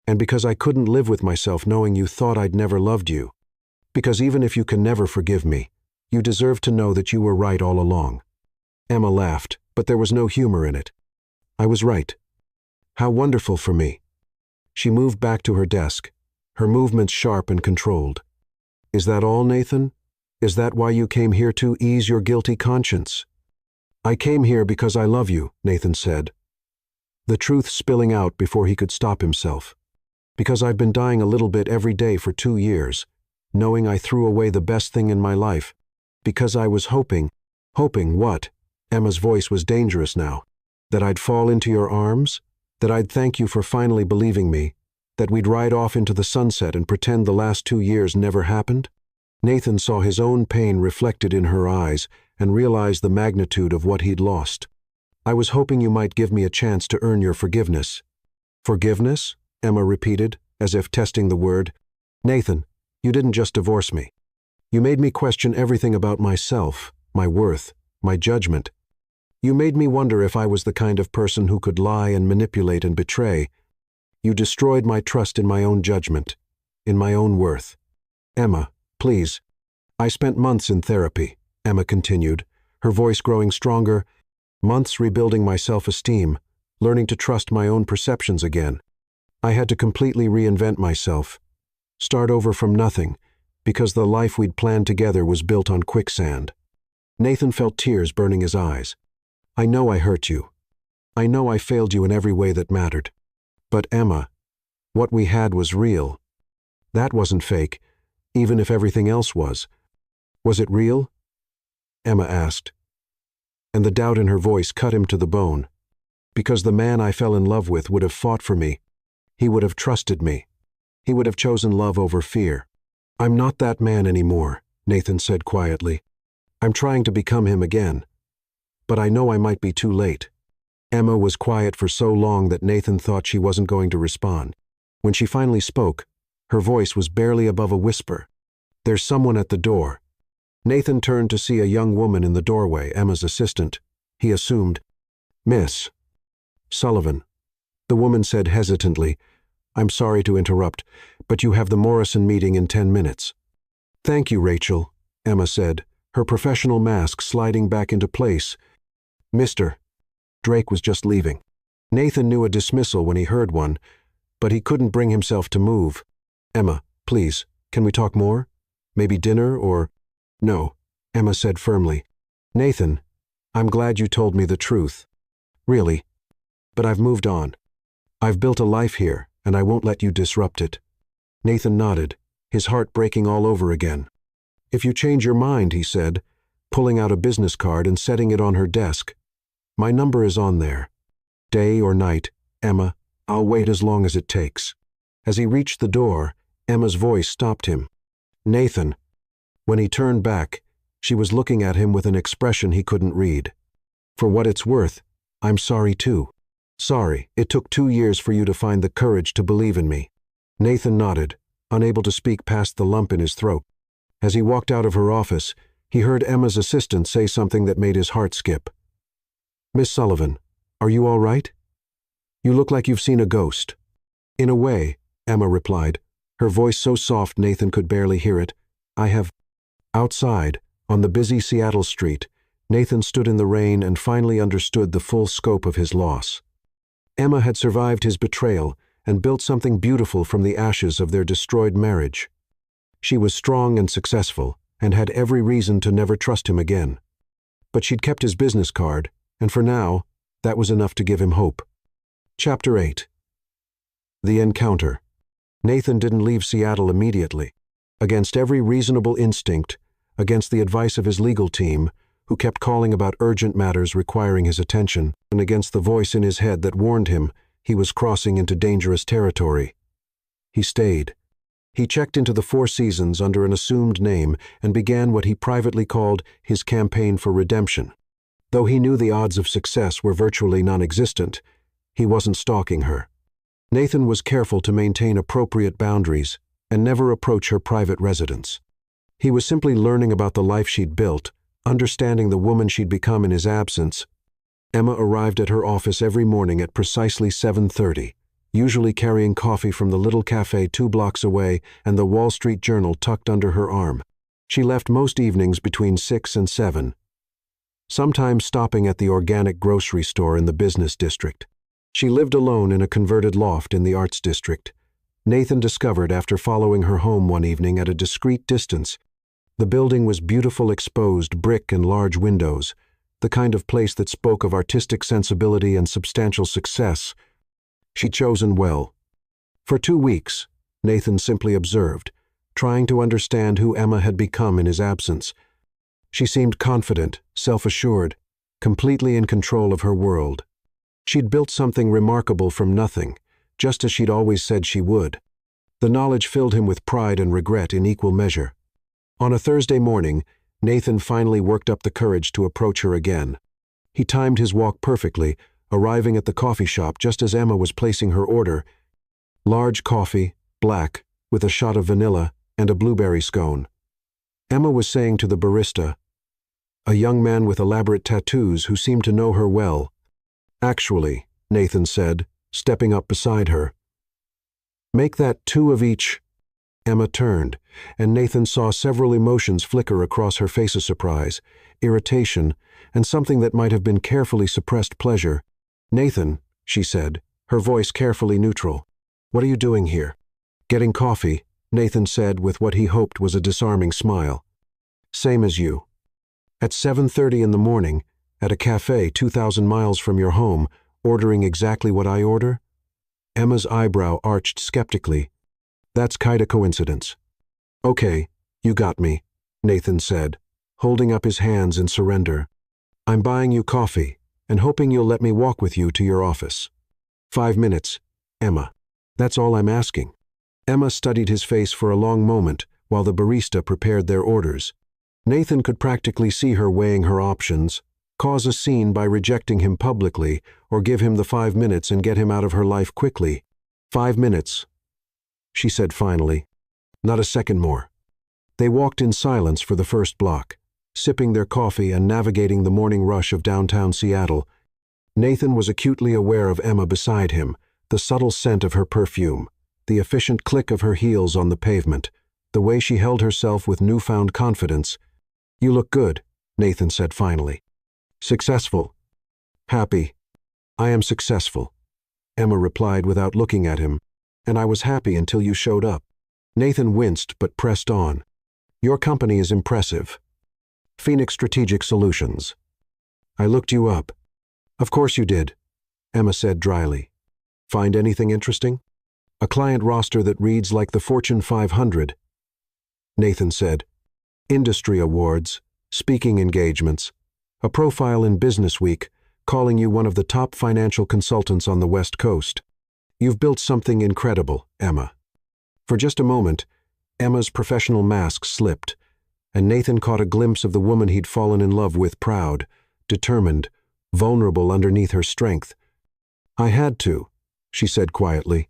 And because I couldn't live with myself knowing you thought I'd never loved you. Because even if you can never forgive me, you deserve to know that you were right all along. Emma laughed, but there was no humor in it. I was right. How wonderful for me. She moved back to her desk, her movements sharp and controlled. Is that all, Nathan? Is that why you came here, to ease your guilty conscience? I came here because I love you, Nathan said, the truth spilling out before he could stop himself. Because I've been dying a little bit every day for 2 years, knowing I threw away the best thing in my life. Because I was hoping what? Emma's voice was dangerous now. That I'd fall into your arms? That I'd thank you for finally believing me? That we'd ride off into the sunset and pretend the last 2 years never happened? Nathan saw his own pain reflected in her eyes and realized the magnitude of what he'd lost. I was hoping you might give me a chance to earn your forgiveness. Forgiveness? Emma repeated, as if testing the word. Nathan, you didn't just divorce me. You made me question everything about myself, my worth, my judgment. You made me wonder if I was the kind of person who could lie and manipulate and betray. You destroyed my trust in my own judgment, in my own worth. Emma, please. I spent months in therapy, Emma continued, her voice growing stronger, months rebuilding my self-esteem, learning to trust my own perceptions again. I had to completely reinvent myself, start over from nothing, because the life we'd planned together was built on quicksand. Nathan felt tears burning his eyes. I know I hurt you. I know I failed you in every way that mattered. But Emma, what we had was real. That wasn't fake, even if everything else was. Was it real? Emma asked. And the doubt in her voice cut him to the bone. Because the man I fell in love with would have fought for me. He would have trusted me. He would have chosen love over fear. I'm not that man anymore, Nathan said quietly. I'm trying to become him again. But I know I might be too late. Emma was quiet for so long that Nathan thought she wasn't going to respond. When she finally spoke, her voice was barely above a whisper. There's someone at the door. Nathan turned to see a young woman in the doorway, Emma's assistant. He assumed, Miss Sullivan. The woman said hesitantly, I'm sorry to interrupt, but you have the Morrison meeting in 10 minutes. Thank you, Rachel, Emma said, her professional mask sliding back into place. Mr. Drake was just leaving. Nathan knew a dismissal when he heard one, but he couldn't bring himself to move. Emma, please, can we talk more? Maybe dinner or… No, Emma said firmly. Nathan, I'm glad you told me the truth. Really. But I've moved on. I've built a life here, and I won't let you disrupt it. Nathan nodded, his heart breaking all over again. If you change your mind, he said, pulling out a business card and setting it on her desk. My number is on there. Day or night, Emma, I'll wait as long as it takes. As he reached the door, Emma's voice stopped him. Nathan. When he turned back, she was looking at him with an expression he couldn't read. For what it's worth, I'm sorry too. Sorry, it took 2 years for you to find the courage to believe in me. Nathan nodded, unable to speak past the lump in his throat. As he walked out of her office, he heard Emma's assistant say something that made his heart skip. Miss Sullivan, are you all right? You look like you've seen a ghost. In a way, Emma replied, her voice so soft Nathan could barely hear it. I have… Outside, on the busy Seattle street, Nathan stood in the rain and finally understood the full scope of his loss. Emma had survived his betrayal and built something beautiful from the ashes of their destroyed marriage. She was strong and successful, and had every reason to never trust him again. But she'd kept his business card, and for now, that was enough to give him hope. Chapter 8. The Encounter. Nathan didn't leave Seattle immediately. Against every reasonable instinct, against the advice of his legal team, who kept calling about urgent matters requiring his attention, and against the voice in his head that warned him he was crossing into dangerous territory. He stayed. He checked into the Four Seasons under an assumed name and began what he privately called his campaign for redemption. Though he knew the odds of success were virtually non-existent, he wasn't stalking her. Nathan was careful to maintain appropriate boundaries and never approach her private residence. He was simply learning about the life she'd built, understanding the woman she'd become in his absence. Emma arrived at her office every morning at precisely 7:30, usually carrying coffee from the little cafe 2 blocks away and the Wall Street Journal tucked under her arm. She left most evenings between 6 and 7, sometimes stopping at the organic grocery store in the business district. She lived alone in a converted loft in the arts district. Nathan discovered after following her home one evening at a discreet distance. The building was beautiful exposed brick and large windows, the kind of place that spoke of artistic sensibility and substantial success. She'd chosen well. For 2 weeks, Nathan simply observed, trying to understand who Emma had become in his absence. She seemed confident, self-assured, completely in control of her world. She'd built something remarkable from nothing, just as she'd always said she would. The knowledge filled him with pride and regret in equal measure. On a Thursday morning, Nathan finally worked up the courage to approach her again. He timed his walk perfectly, arriving at the coffee shop just as Emma was placing her order. Large coffee, black, with a shot of vanilla and a blueberry scone. Emma was saying to the barista, a young man with elaborate tattoos who seemed to know her well. Actually, Nathan said, stepping up beside her. Make that 2 of each. Emma turned, and Nathan saw several emotions flicker across her face of surprise, irritation, and something that might have been carefully suppressed pleasure. Nathan, she said, her voice carefully neutral. What are you doing here? Getting coffee, Nathan said with what he hoped was a disarming smile. Same as you. At 7:30 in the morning, at a cafe 2,000 miles from your home, ordering exactly what I order? Emma's eyebrow arched skeptically. That's kinda coincidence. Okay, you got me, Nathan said, holding up his hands in surrender. I'm buying you coffee, and hoping you'll let me walk with you to your office. 5 minutes, Emma. That's all I'm asking. Emma studied his face for a long moment while the barista prepared their orders. Nathan could practically see her weighing her options, cause a scene by rejecting him publicly, or give him the 5 minutes and get him out of her life quickly. 5 minutes, she said finally. Not a second more. They walked in silence for the first block, sipping their coffee and navigating the morning rush of downtown Seattle. Nathan was acutely aware of Emma beside him, the subtle scent of her perfume, the efficient click of her heels on the pavement, the way she held herself with newfound confidence. You look good, Nathan said finally. Successful, Happy. I am successful, Emma replied without looking at him, and I was happy until you showed up. Nathan winced but pressed on. Your company is impressive. Phoenix Strategic Solutions. I looked you up. Of course you did, Emma said dryly. Find anything interesting? A client roster that reads like the Fortune 500. Nathan said. Industry awards, speaking engagements, a profile in Business Week calling you one of the top financial consultants on the West Coast. You've built something incredible, Emma. For just a moment, Emma's professional mask slipped, and Nathan caught a glimpse of the woman he'd fallen in love with, proud, determined, vulnerable underneath her strength. I had to, she said quietly.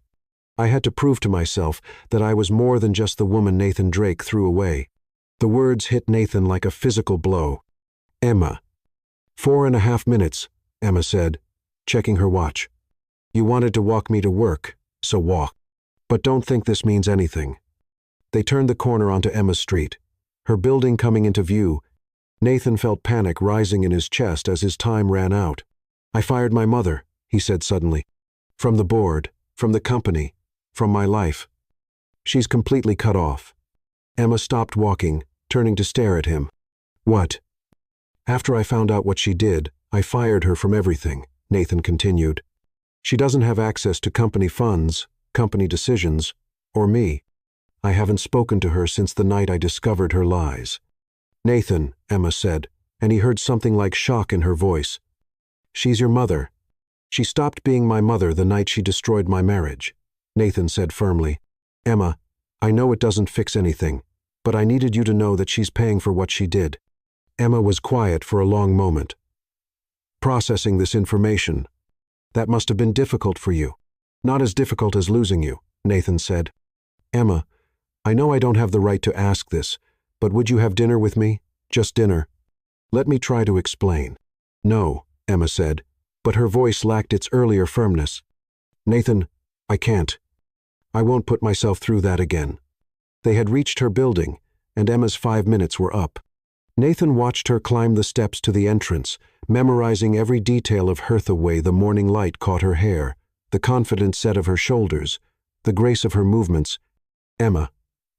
I had to prove to myself that I was more than just the woman Nathan Drake threw away. The words hit Nathan like a physical blow. Emma. 4.5 minutes, Emma said, checking her watch. You wanted to walk me to work, so walk. But don't think this means anything. They turned the corner onto Emma's street, her building coming into view. Nathan felt panic rising in his chest as his time ran out. I fired my mother, he said suddenly. From the board, from the company, from my life. She's completely cut off. Emma stopped walking, turning to stare at him. What? After I found out what she did, I fired her from everything, Nathan continued. She doesn't have access to company funds, company decisions, or me. I haven't spoken to her since the night I discovered her lies. Nathan, Emma said, and he heard something like shock in her voice. She's your mother. She stopped being my mother the night she destroyed my marriage, Nathan said firmly. Emma, I know it doesn't fix anything, but I needed you to know that she's paying for what she did. Emma was quiet for a long moment, processing this information. That must have been difficult for you. Not as difficult as losing you, Nathan said. Emma, I know I don't have the right to ask this, but would you have dinner with me? Just dinner. Let me try to explain. No, Emma said, but her voice lacked its earlier firmness. Nathan, I can't. I won't put myself through that again. They had reached her building, and Emma's 5 minutes were up. Nathan watched her climb the steps to the entrance, memorizing every detail of her, the way the morning light caught her hair, the confident set of her shoulders, the grace of her movements. Emma,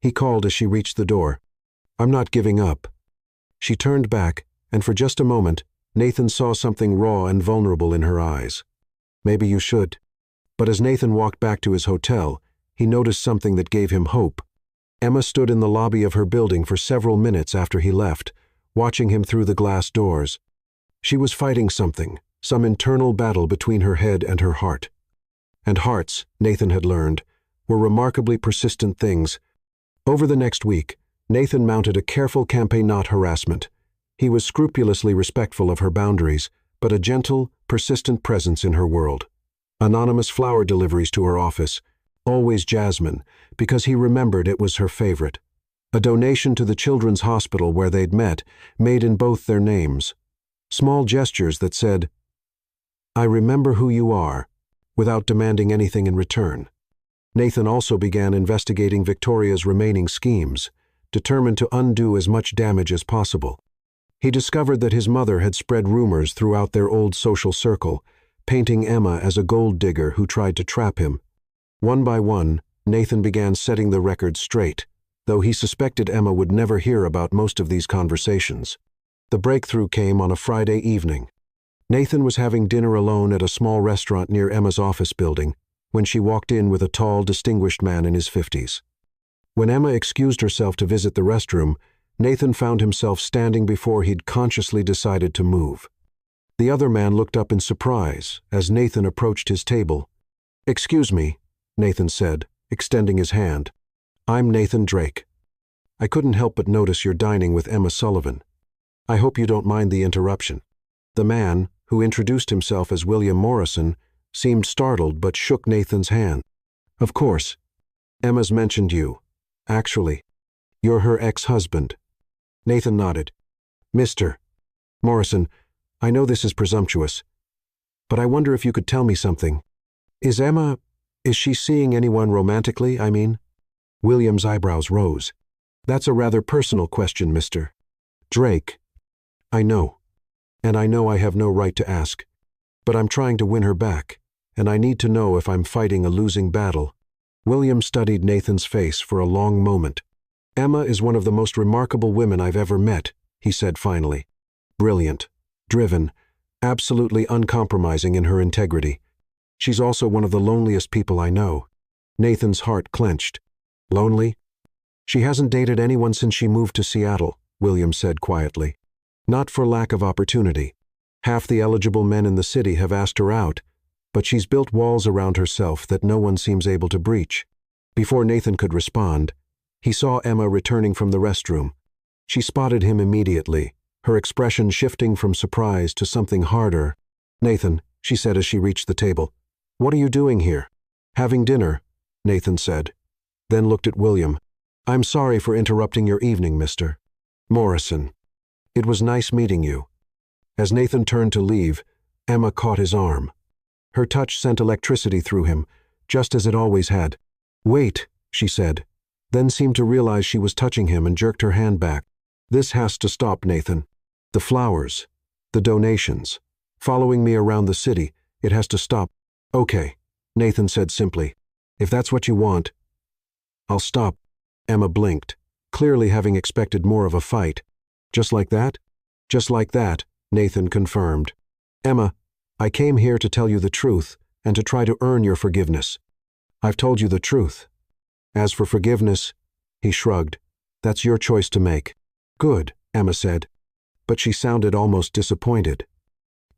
he called as she reached the door. I'm not giving up. She turned back, and for just a moment, Nathan saw something raw and vulnerable in her eyes. Maybe you should. But as Nathan walked back to his hotel, he noticed something that gave him hope. Emma stood in the lobby of her building for several minutes after he left, watching him through the glass doors. She was fighting something, some internal battle between her head and her heart. And hearts, Nathan had learned, were remarkably persistent things. Over the next week, Nathan mounted a careful campaign, not harassment. He was scrupulously respectful of her boundaries, but a gentle, persistent presence in her world. Anonymous flower deliveries to her office, always jasmine, because he remembered it was her favorite. A donation to the children's hospital where they'd met, made in both their names. Small gestures that said, I remember who you are, without demanding anything in return. Nathan also began investigating Victoria's remaining schemes, determined to undo as much damage as possible. He discovered that his mother had spread rumors throughout their old social circle, painting Emma as a gold digger who tried to trap him. One by one, Nathan began setting the record straight, though he suspected Emma would never hear about most of these conversations. The breakthrough came on a Friday evening. Nathan was having dinner alone at a small restaurant near Emma's office building when she walked in with a tall, distinguished man in his 50s. When Emma excused herself to visit the restroom, Nathan found himself standing before he'd consciously decided to move. The other man looked up in surprise as Nathan approached his table. Excuse me, Nathan said, extending his hand. I'm Nathan Drake. I couldn't help but notice you're dining with Emma Sullivan. I hope you don't mind the interruption. The man, who introduced himself as William Morrison, seemed startled but shook Nathan's hand. Of course. Emma's mentioned you. Actually, you're her ex-husband. Nathan nodded. Mr. Morrison, I know this is presumptuous, but I wonder if you could tell me something. Is she seeing anyone romantically, I mean? William's eyebrows rose. That's a rather personal question, Mr. Drake. I know, and I know I have no right to ask. But I'm trying to win her back, and I need to know if I'm fighting a losing battle." William studied Nathan's face for a long moment. "Emma is one of the most remarkable women I've ever met," he said finally. "Brilliant, driven, absolutely uncompromising in her integrity. She's also one of the loneliest people I know." Nathan's heart clenched. "Lonely?" "She hasn't dated anyone since she moved to Seattle," William said quietly. "Not for lack of opportunity. Half the eligible men in the city have asked her out, but she's built walls around herself that no one seems able to breach." Before Nathan could respond, he saw Emma returning from the restroom. She spotted him immediately, her expression shifting from surprise to something harder. "Nathan," she said as she reached the table, "what are you doing here?" "Having dinner," Nathan said, then looked at William. "I'm sorry for interrupting your evening, Mr. Morrison. It was nice meeting you." As Nathan turned to leave, Emma caught his arm. Her touch sent electricity through him, just as it always had. "Wait," she said, then seemed to realize she was touching him and jerked her hand back. "This has to stop, Nathan. The flowers, the donations, following me around the city, it has to stop." "Okay," Nathan said simply. "If that's what you want, I'll stop." Emma blinked, clearly having expected more of a fight. "Just like that?" "Just like that," Nathan confirmed. "Emma, I came here to tell you the truth and to try to earn your forgiveness. I've told you the truth. As for forgiveness," he shrugged, "that's your choice to make." "Good," Emma said, but she sounded almost disappointed.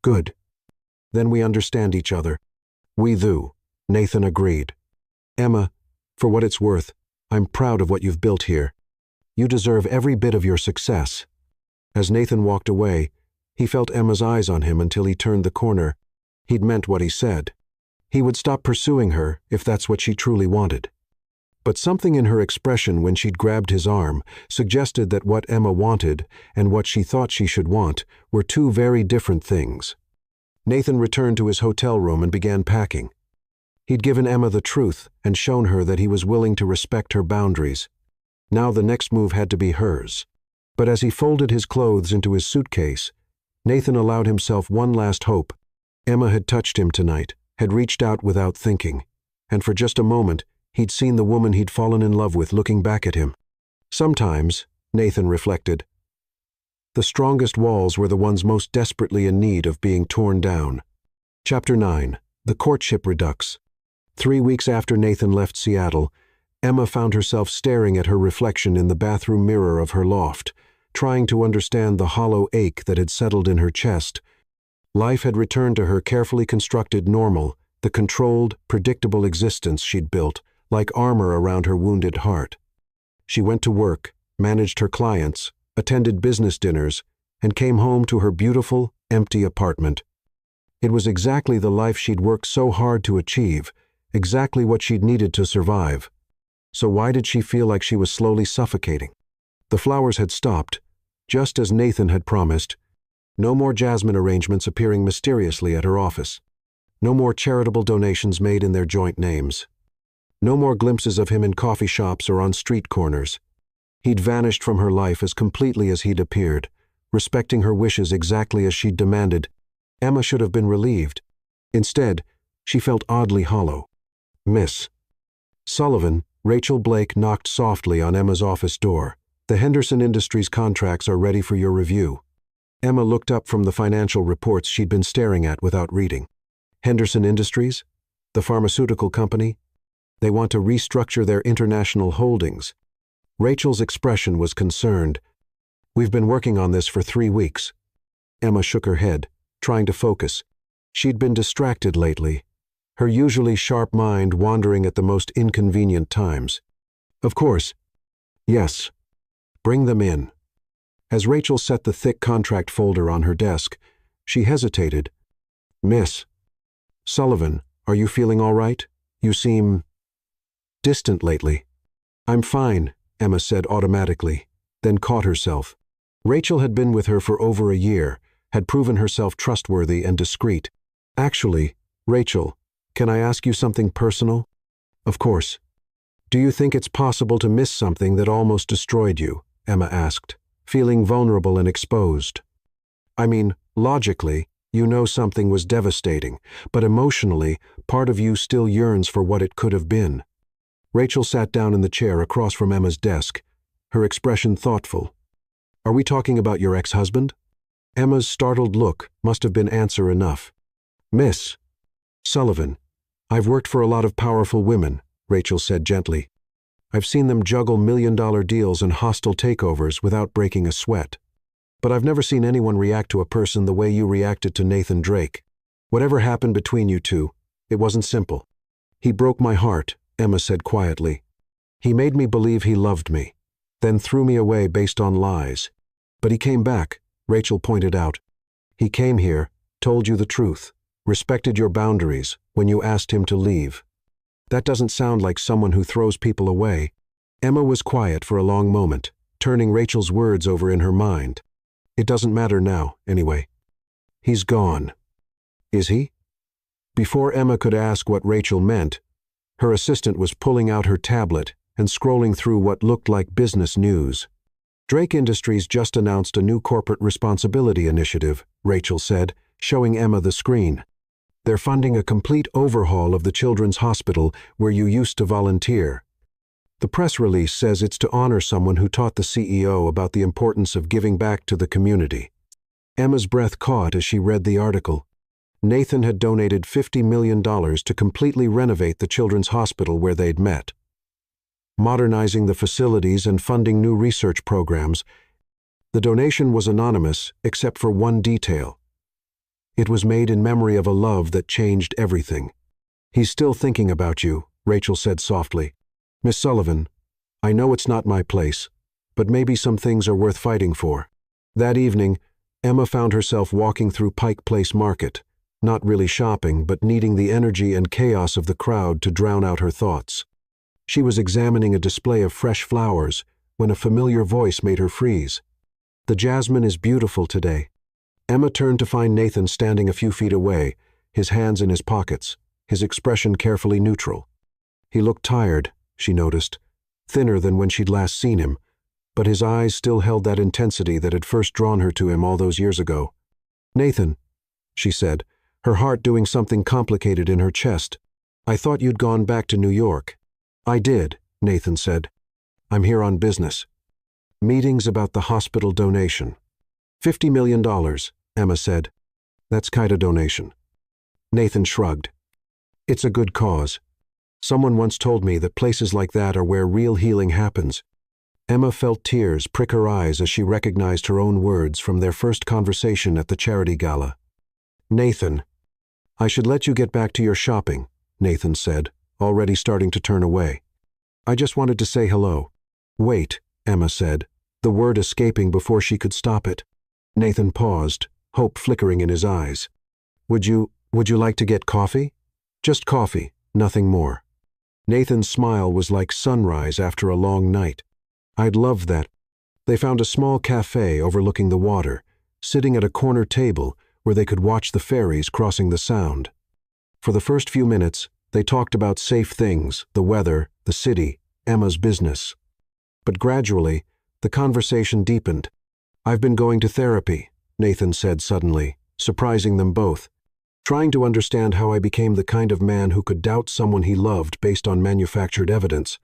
"Good. Then we understand each other." "We do," Nathan agreed. "Emma, for what it's worth, I'm proud of what you've built here. You deserve every bit of your success." As Nathan walked away, he felt Emma's eyes on him until he turned the corner. He'd meant what he said. He would stop pursuing her if that's what she truly wanted. But something in her expression when she'd grabbed his arm suggested that what Emma wanted and what she thought she should want were two very different things. Nathan returned to his hotel room and began packing. He'd given Emma the truth and shown her that he was willing to respect her boundaries. Now the next move had to be hers. But as he folded his clothes into his suitcase, Nathan allowed himself one last hope. Emma had touched him tonight, had reached out without thinking, and for just a moment, he'd seen the woman he'd fallen in love with looking back at him. Sometimes, Nathan reflected, the strongest walls were the ones most desperately in need of being torn down. Chapter 9. The Courtship Redux. 3 weeks after Nathan left Seattle, Emma found herself staring at her reflection in the bathroom mirror of her loft, trying to understand the hollow ache that had settled in her chest. Life had returned to her carefully constructed normal, the controlled, predictable existence she'd built, like armor around her wounded heart. She went to work, managed her clients, attended business dinners, and came home to her beautiful, empty apartment. It was exactly the life she'd worked so hard to achieve, exactly what she'd needed to survive. So why did she feel like she was slowly suffocating? The flowers had stopped, just as Nathan had promised. No more Jasmine arrangements appearing mysteriously at her office. No more charitable donations made in their joint names. No more glimpses of him in coffee shops or on street corners. He'd vanished from her life as completely as he'd appeared, respecting her wishes exactly as she'd demanded. Emma should have been relieved. Instead, she felt oddly hollow. "Miss Sullivan," Rachel Blake knocked softly on Emma's office door. "The Henderson Industries contracts are ready for your review." Emma looked up from the financial reports she'd been staring at without reading. Henderson Industries? The pharmaceutical company? They want to restructure their international holdings. Rachel's expression was concerned. "We've been working on this for 3 weeks." Emma shook her head, trying to focus. She'd been distracted lately, her usually sharp mind wandering at the most inconvenient times. "Of course. Yes. Bring them in." As Rachel set the thick contract folder on her desk, she hesitated. "Miss Sullivan, are you feeling all right? You seem distant lately." "I'm fine," Emma said automatically, then caught herself. Rachel had been with her for over a year, had proven herself trustworthy and discreet. "Actually, Rachel, can I ask you something personal?" "Of course." "Do you think it's possible to miss something that almost destroyed you?" Emma asked, feeling vulnerable and exposed. "I mean, logically, You know something was devastating, but emotionally, part of you still yearns for what it could have been. Rachel sat down in the chair across from Emma's desk, her expression thoughtful. Are we talking about your ex-husband? Emma's startled look must have been answer enough. Miss Sullivan, I've worked for a lot of powerful women, Rachel said gently. I've seen them juggle million-dollar deals and hostile takeovers without breaking a sweat. But I've never seen anyone react to a person the way you reacted to Nathan Drake. Whatever happened between you two, it wasn't simple. He broke my heart, Emma said quietly. He made me believe he loved me, then threw me away based on lies. But he came back, Rachel pointed out. He came here, told you the truth, respected your boundaries when you asked him to leave. That doesn't sound like someone who throws people away. Emma was quiet for a long moment, turning Rachel's words over in her mind. It doesn't matter now, anyway. He's gone. Is he? Before Emma could ask what Rachel meant, her assistant was pulling out her tablet and scrolling through what looked like business news. Drake Industries just announced a new corporate responsibility initiative, Rachel said, showing Emma the screen. They're funding a complete overhaul of the children's hospital where you used to volunteer. The press release says it's to honor someone who taught the CEO about the importance of giving back to the community. Emma's breath caught as she read the article. Nathan had donated $50 million to completely renovate the children's hospital where they'd met. Modernizing the facilities and funding new research programs. The donation was anonymous except for one detail. It was made in memory of a love that changed everything. He's still thinking about you, Rachel said softly. Miss Sullivan, I know it's not my place, but maybe some things are worth fighting for. That evening, Emma found herself walking through Pike Place Market, not really shopping, but needing the energy and chaos of the crowd to drown out her thoughts. She was examining a display of fresh flowers when a familiar voice made her freeze. The jasmine is beautiful today. Emma turned to find Nathan standing a few feet away, his hands in his pockets, his expression carefully neutral. He looked tired, she noticed, thinner than when she'd last seen him, but his eyes still held that intensity that had first drawn her to him all those years ago. Nathan, she said, her heart doing something complicated in her chest. I thought you'd gone back to New York. I did, Nathan said. I'm here on business. Meetings about the hospital donation. $50 million, Emma said. That's quite a donation. Nathan shrugged. It's a good cause. Someone once told me that places like that are where real healing happens. Emma felt tears prick her eyes as she recognized her own words from their first conversation at the charity gala. Nathan, I should let you get back to your shopping, Nathan said, already starting to turn away. I just wanted to say hello. Wait, Emma said, the word escaping before she could stop it. Nathan paused, hope flickering in his eyes. Would you like to get coffee? Just coffee, nothing more. Nathan's smile was like sunrise after a long night. I'd love that. They found a small cafe overlooking the water, sitting at a corner table where they could watch the ferries crossing the Sound. For the first few minutes, they talked about safe things, the weather, the city, Emma's business. But gradually, the conversation deepened. I've been going to therapy, Nathan said suddenly, surprising them both. Trying to understand how I became the kind of man who could doubt someone he loved based on manufactured evidence.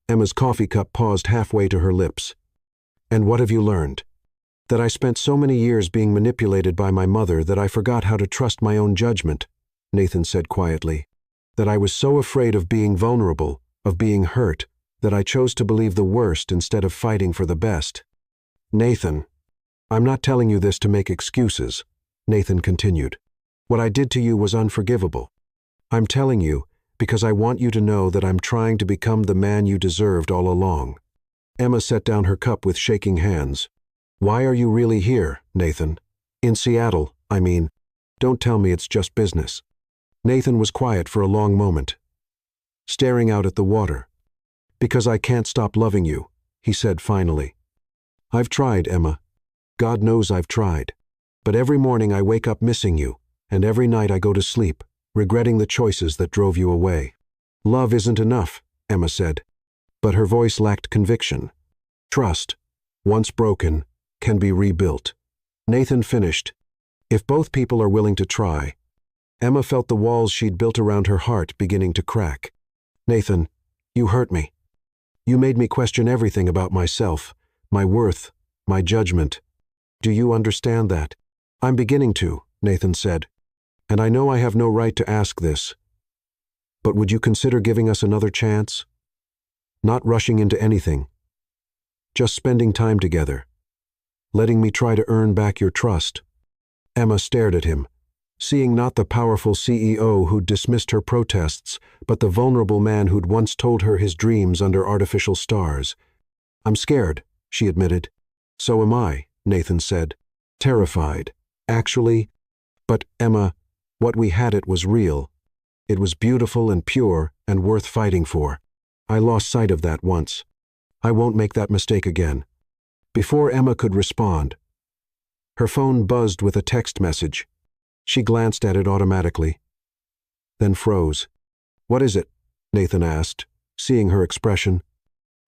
Emma's coffee cup paused halfway to her lips. And what have you learned? That I spent so many years being manipulated by my mother that I forgot how to trust my own judgment, Nathan said quietly. That I was so afraid of being vulnerable, of being hurt, that I chose to believe the worst instead of fighting for the best. Nathan, I'm not telling you this to make excuses, Nathan continued. What I did to you was unforgivable. I'm telling you because I want you to know that I'm trying to become the man you deserved all along. Emma set down her cup with shaking hands. Why are you really here, Nathan? In Seattle, I mean. Don't tell me it's just business. Nathan was quiet for a long moment, staring out at the water. Because I can't stop loving you, he said finally. I've tried, Emma. God knows I've tried. But every morning I wake up missing you, and every night I go to sleep, regretting the choices that drove you away. Love isn't enough, Emma said. But her voice lacked conviction. Trust, once broken, can be rebuilt. Nathan finished. If both people are willing to try. Emma felt the walls she'd built around her heart beginning to crack. Nathan, you hurt me. You made me question everything about myself, my worth, my judgment. Do you understand that? I'm beginning to, Nathan said. And I know I have no right to ask this. But would you consider giving us another chance? Not rushing into anything. Just spending time together. Letting me try to earn back your trust. Emma stared at him, seeing not the powerful CEO who'd dismissed her protests, but the vulnerable man who'd once told her his dreams under artificial stars. I'm scared, she admitted. So am I, Nathan said. Terrified. Actually, but Emma, what we had it was real. It was beautiful and pure and worth fighting for. I lost sight of that once. I won't make that mistake again. Before Emma could respond, her phone buzzed with a text message. She glanced at it automatically, then froze. What is it? Nathan asked, seeing her expression.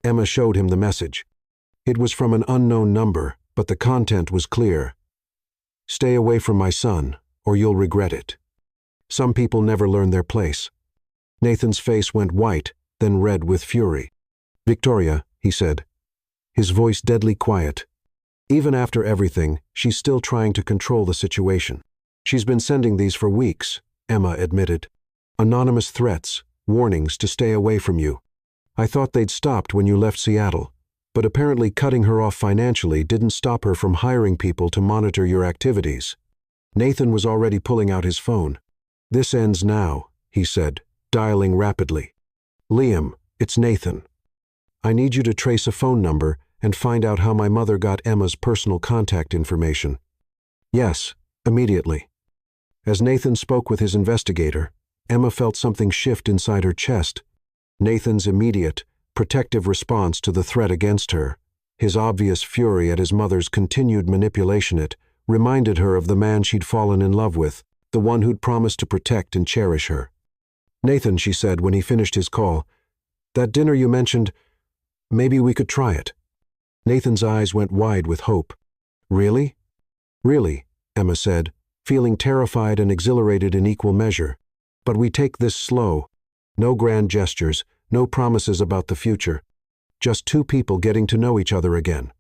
Emma showed him the message. It was from an unknown number, but the content was clear. Stay away from my son, or you'll regret it. Some people never learn their place. Nathan's face went white, then red with fury. Victoria, he said, his voice deadly quiet. Even after everything, she's still trying to control the situation. She's been sending these for weeks, Emma admitted. Anonymous threats, warnings to stay away from you. I thought they'd stopped when you left Seattle, but apparently cutting her off financially didn't stop her from hiring people to monitor your activities. Nathan was already pulling out his phone. This ends now, he said, dialing rapidly. Liam, it's Nathan. I need you to trace a phone number and find out how my mother got Emma's personal contact information. Yes, immediately. As Nathan spoke with his investigator, Emma felt something shift inside her chest. Nathan's immediate, protective response to the threat against her, his obvious fury at his mother's continued manipulation it, reminded her of the man she'd fallen in love with, the one who'd promised to protect and cherish her. Nathan, she said when he finished his call, that dinner you mentioned, maybe we could try it. Nathan's eyes went wide with hope. Really? Really, Emma said, feeling terrified and exhilarated in equal measure. But we take this slow. No grand gestures, no promises about the future. Just two people getting to know each other again.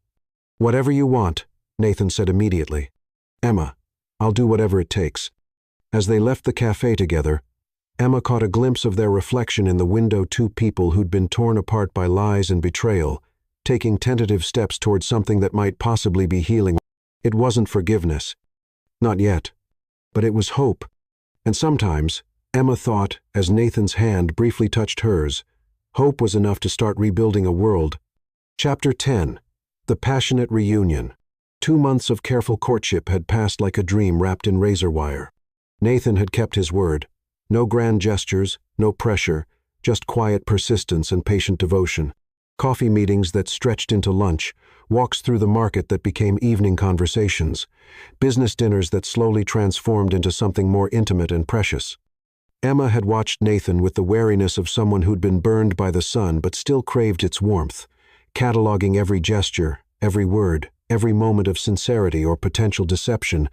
Whatever you want, Nathan said immediately. Emma, I'll do whatever it takes. As they left the cafe together, Emma caught a glimpse of their reflection in the window, two people who'd been torn apart by lies and betrayal, taking tentative steps towards something that might possibly be healing. It wasn't forgiveness. Not yet. But it was hope. And sometimes, Emma thought, as Nathan's hand briefly touched hers, hope was enough to start rebuilding a world. Chapter 10. The Passionate Reunion. 2 months of careful courtship had passed like a dream wrapped in razor wire. Nathan had kept his word. No grand gestures, no pressure, just quiet persistence and patient devotion. Coffee meetings that stretched into lunch, walks through the market that became evening conversations, business dinners that slowly transformed into something more intimate and precious. Emma had watched Nathan with the wariness of someone who'd been burned by the sun but still craved its warmth, cataloging every gesture, every word, every moment of sincerity or potential deception.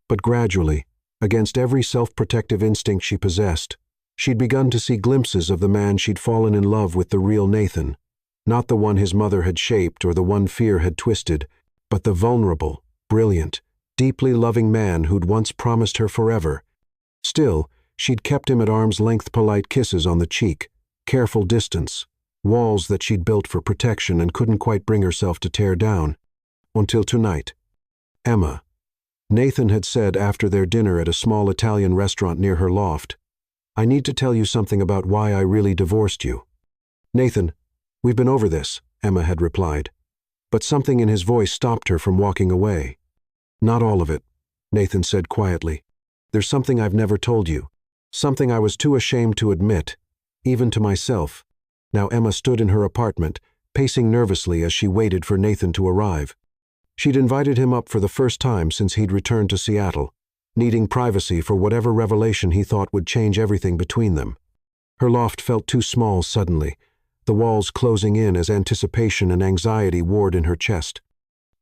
But gradually, against every self-protective instinct she possessed, she'd begun to see glimpses of the man she'd fallen in love with, the real Nathan. Not the one his mother had shaped or the one fear had twisted, but the vulnerable, brilliant, deeply loving man who'd once promised her forever. Still, she'd kept him at arm's length, polite kisses on the cheek, careful distance, walls that she'd built for protection and couldn't quite bring herself to tear down. Until tonight. Emma. Nathan had said after their dinner at a small Italian restaurant near her loft, I need to tell you something about why I really divorced you. Nathan, we've been over this, Emma had replied. But something in his voice stopped her from walking away. Not all of it, Nathan said quietly. There's something I've never told you. Something I was too ashamed to admit, even to myself. Now Emma stood in her apartment, pacing nervously as she waited for Nathan to arrive. She'd invited him up for the first time since he'd returned to Seattle, needing privacy for whatever revelation he thought would change everything between them. Her loft felt too small suddenly, the walls closing in as anticipation and anxiety warred in her chest.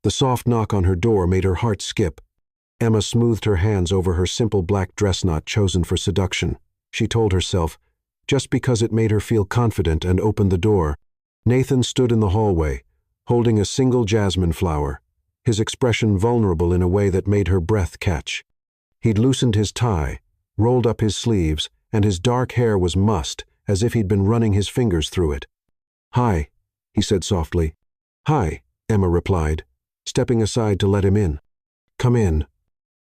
The soft knock on her door made her heart skip. Emma smoothed her hands over her simple black dress knot chosen for seduction. She told herself, just because it made her feel confident, and opened the door. Nathan stood in the hallway, holding a single jasmine flower, his expression vulnerable in a way that made her breath catch. He'd loosened his tie, rolled up his sleeves, and his dark hair was mussed, as if he'd been running his fingers through it. "Hi," he said softly. "Hi," Emma replied, stepping aside to let him in. "Come in."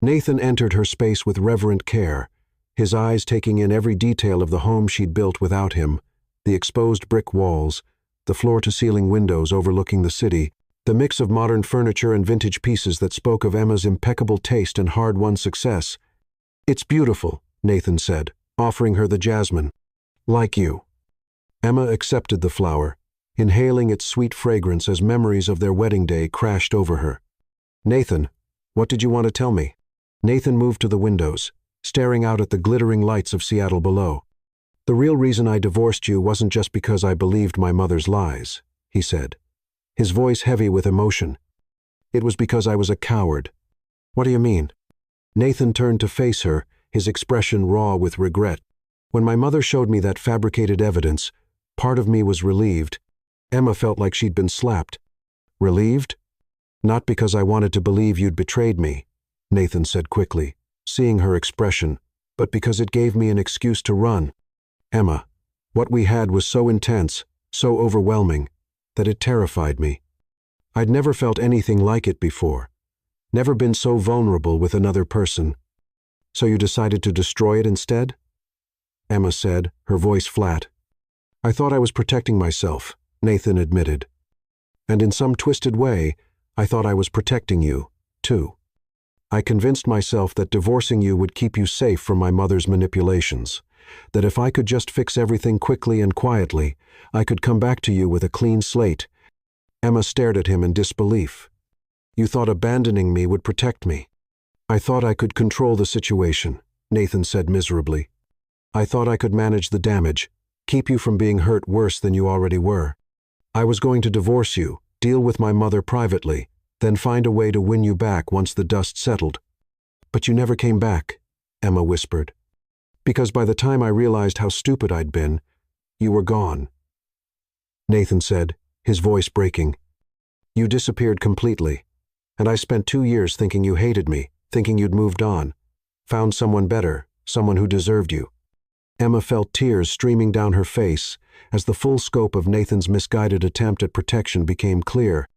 Nathan entered her space with reverent care, his eyes taking in every detail of the home she'd built without him, the exposed brick walls, the floor-to-ceiling windows overlooking the city, the mix of modern furniture and vintage pieces that spoke of Emma's impeccable taste and hard-won success. "It's beautiful," Nathan said, offering her the jasmine. "Like you." Emma accepted the flower, inhaling its sweet fragrance as memories of their wedding day crashed over her. "Nathan, what did you want to tell me?" Nathan moved to the windows, staring out at the glittering lights of Seattle below. "The real reason I divorced you wasn't just because I believed my mother's lies," he said, his voice heavy with emotion. "It was because I was a coward." "What do you mean?" Nathan turned to face her, his expression raw with regret. "When my mother showed me that fabricated evidence, part of me was relieved." Emma felt like she'd been slapped. "Relieved?" "Not because I wanted to believe you'd betrayed me," Nathan said quickly, seeing her expression, "but because it gave me an excuse to run. Emma, what we had was so intense, so overwhelming, that it terrified me. I'd never felt anything like it before, never been so vulnerable with another person. So you decided to destroy it instead?" Emma said, her voice flat. "I thought I was protecting myself," Nathan admitted. "And in some twisted way, I thought I was protecting you, too. I convinced myself that divorcing you would keep you safe from my mother's manipulations, that if I could just fix everything quickly and quietly, I could come back to you with a clean slate." Emma stared at him in disbelief. "You thought abandoning me would protect me." "I thought I could control the situation," Nathan said miserably. "I thought I could manage the damage, keep you from being hurt worse than you already were. I was going to divorce you, deal with my mother privately, then find a way to win you back once the dust settled. But you never came back," Emma whispered. "Because by the time I realized how stupid I'd been, you were gone." Nathan said, his voice breaking. "You disappeared completely, and I spent 2 years thinking you hated me, thinking you'd moved on, found someone better, someone who deserved you." Emma felt tears streaming down her face as the full scope of Nathan's misguided attempt at protection became clear.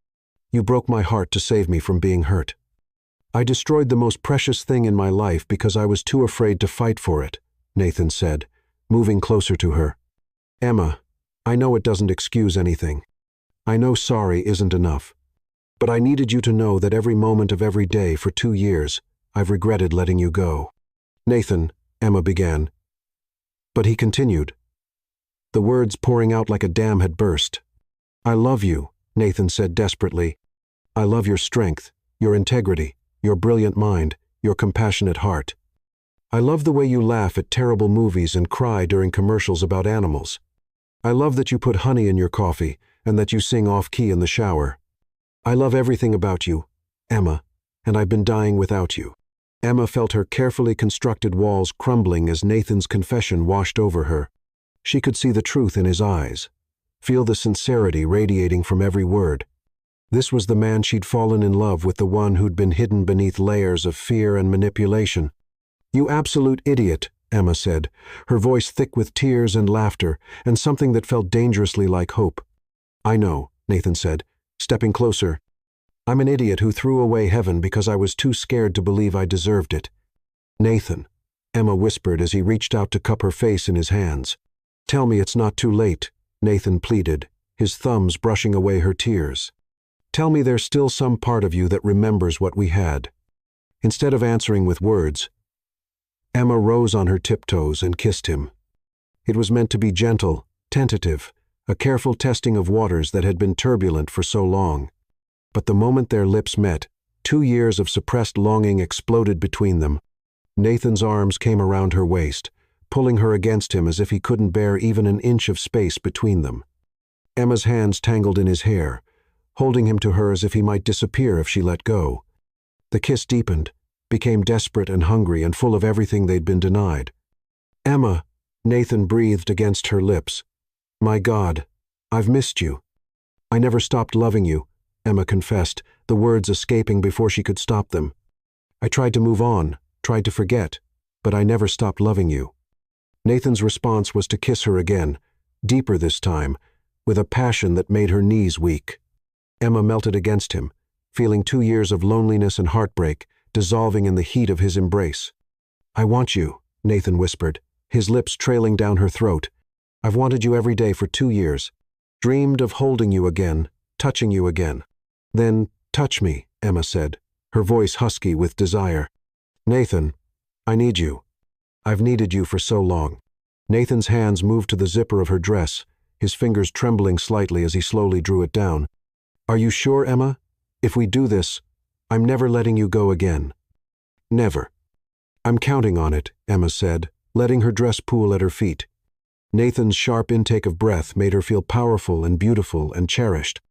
"You broke my heart to save me from being hurt. I destroyed the most precious thing in my life because I was too afraid to fight for it," Nathan said, moving closer to her. "Emma, I know it doesn't excuse anything. I know sorry isn't enough. But I needed you to know that every moment of every day for 2 years, I've regretted letting you go." "Nathan," Emma began. But he continued, the words pouring out like a dam had burst. "I love you," Nathan said desperately. "I love your strength, your integrity, your brilliant mind, your compassionate heart. I love the way you laugh at terrible movies and cry during commercials about animals. I love that you put honey in your coffee and that you sing off-key in the shower. I love everything about you, Emma, and I've been dying without you." Emma felt her carefully constructed walls crumbling as Nathan's confession washed over her. She could see the truth in his eyes, feel the sincerity radiating from every word. This was the man she'd fallen in love with, the one who'd been hidden beneath layers of fear and manipulation. "You absolute idiot," Emma said, her voice thick with tears and laughter, and something that felt dangerously like hope. "I know," Nathan said, stepping closer. "I'm an idiot who threw away heaven because I was too scared to believe I deserved it." "Nathan," Emma whispered as he reached out to cup her face in his hands. "Tell me it's not too late," Nathan pleaded, his thumbs brushing away her tears. "Tell me there's still some part of you that remembers what we had." Instead of answering with words, Emma rose on her tiptoes and kissed him. It was meant to be gentle, tentative, a careful testing of waters that had been turbulent for so long. But the moment their lips met, 2 years of suppressed longing exploded between them. Nathan's arms came around her waist, pulling her against him as if he couldn't bear even an inch of space between them. Emma's hands tangled in his hair, holding him to her as if he might disappear if she let go. The kiss deepened, became desperate and hungry and full of everything they'd been denied. "Emma," Nathan breathed against her lips. "My God, I've missed you." "I never stopped loving you," Emma confessed, the words escaping before she could stop them. "I tried to move on, tried to forget, but I never stopped loving you." Nathan's response was to kiss her again, deeper this time, with a passion that made her knees weak. Emma melted against him, feeling 2 years of loneliness and heartbreak dissolving in the heat of his embrace. "I want you," Nathan whispered, his lips trailing down her throat. "I've wanted you every day for 2 years. Dreamed of holding you again, touching you again." "Then touch me," Emma said, her voice husky with desire. "Nathan, I need you. I've needed you for so long." Nathan's hands moved to the zipper of her dress, his fingers trembling slightly as he slowly drew it down. "Are you sure, Emma? If we do this, I'm never letting you go again." "Never." "I'm counting on it," Emma said, letting her dress pool at her feet. Nathan's sharp intake of breath made her feel powerful and beautiful and cherished.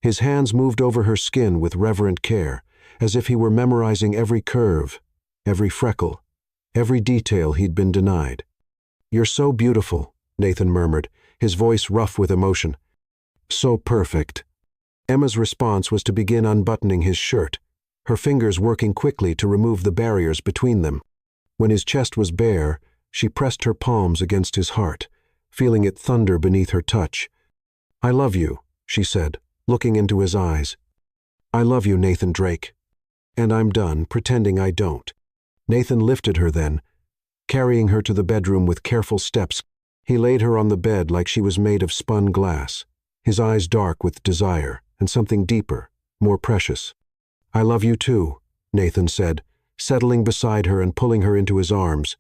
His hands moved over her skin with reverent care, as if he were memorizing every curve, every freckle, every detail he'd been denied. "You're so beautiful," Nathan murmured, his voice rough with emotion. "So perfect." Emma's response was to begin unbuttoning his shirt, her fingers working quickly to remove the barriers between them. When his chest was bare, she pressed her palms against his heart, feeling it thunder beneath her touch. "I love you," she said, looking into his eyes. "I love you, Nathan Drake. And I'm done pretending I don't." Nathan lifted her then, carrying her to the bedroom with careful steps. He laid her on the bed like she was made of spun glass, his eyes dark with desire and something deeper, more precious. "I love you too," Nathan said, settling beside her and pulling her into his arms.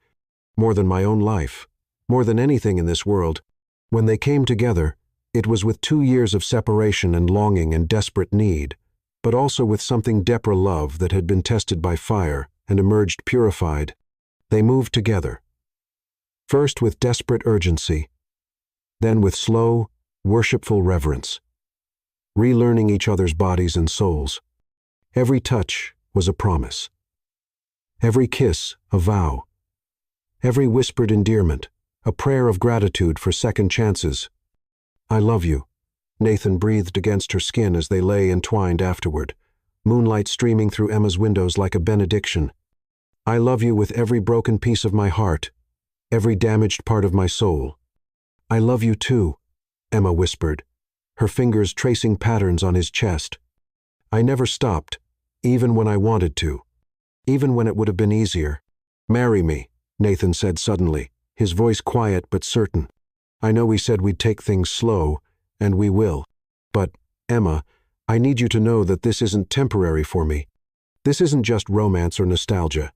"More than my own life, more than anything in this world." When they came together, it was with 2 years of separation and longing and desperate need, but also with something Deborah love that had been tested by fire and emerged purified. They moved together, first with desperate urgency, then with slow, worshipful reverence, relearning each other's bodies and souls. Every touch was a promise. Every kiss a vow. Every whispered endearment a prayer of gratitude for second chances. "I love you," Nathan breathed against her skin as they lay entwined afterward, moonlight streaming through Emma's windows like a benediction. "I love you with every broken piece of my heart, every damaged part of my soul." "I love you too," Emma whispered, her fingers tracing patterns on his chest. "I never stopped, even when I wanted to, even when it would have been easier." "Marry me," Nathan said suddenly, his voice quiet but certain. "I know we said we'd take things slow, and we will. But, Emma, I need you to know that this isn't temporary for me. This isn't just romance or nostalgia.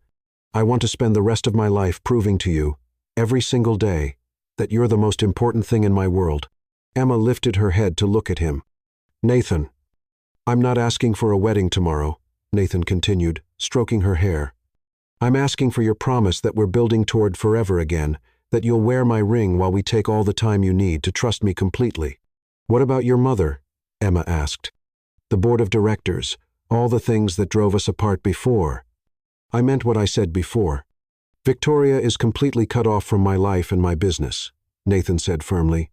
I want to spend the rest of my life proving to you, every single day, that you're the most important thing in my world." Emma lifted her head to look at him. "Nathan, I'm not asking for a wedding tomorrow," Nathan continued, stroking her hair. "I'm asking for your promise that we're building toward forever again, that you'll wear my ring while we take all the time you need to trust me completely." "What about your mother?" Emma asked. "The board of directors, all the things that drove us apart before." "I meant what I said before. Victoria is completely cut off from my life and my business," Nathan said firmly.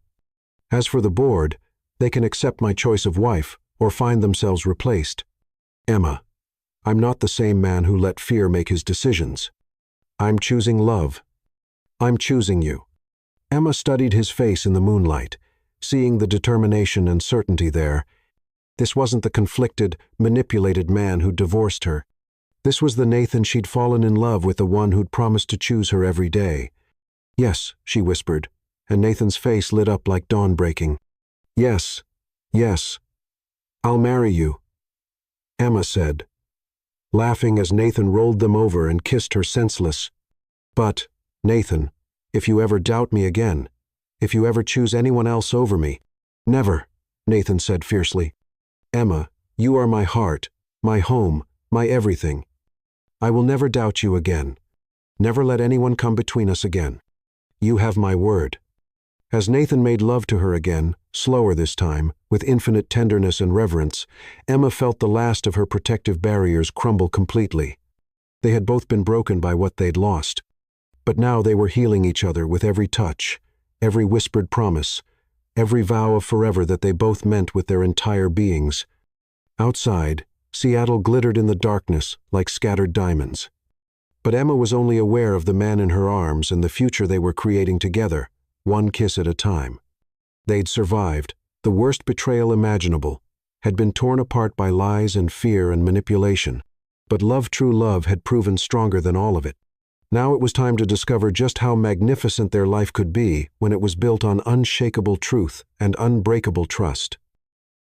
"As for the board, they can accept my choice of wife or find themselves replaced. Emma, I'm not the same man who let fear make his decisions. I'm choosing love. I'm choosing you." Emma studied his face in the moonlight, seeing the determination and certainty there. This wasn't the conflicted, manipulated man who'd divorced her. This was the Nathan she'd fallen in love with, the one who'd promised to choose her every day. "Yes," she whispered, and Nathan's face lit up like dawn breaking. "Yes, yes, I'll marry you," Emma said, laughing as Nathan rolled them over and kissed her senseless. "But, Nathan, if you ever doubt me again, if you ever choose anyone else over me—" "Never," Nathan said fiercely. "Emma, you are my heart, my home, my everything. I will never doubt you again. Never let anyone come between us again. You have my word." As Nathan made love to her again, slower this time, with infinite tenderness and reverence, Emma felt the last of her protective barriers crumble completely. They had both been broken by what they'd lost. But now they were healing each other with every touch, every whispered promise, every vow of forever that they both meant with their entire beings. Outside, Seattle glittered in the darkness like scattered diamonds. But Emma was only aware of the man in her arms and the future they were creating together, one kiss at a time. They'd survived, the worst betrayal imaginable, had been torn apart by lies and fear and manipulation. But true love had proven stronger than all of it. Now it was time to discover just how magnificent their life could be when it was built on unshakable truth and unbreakable trust.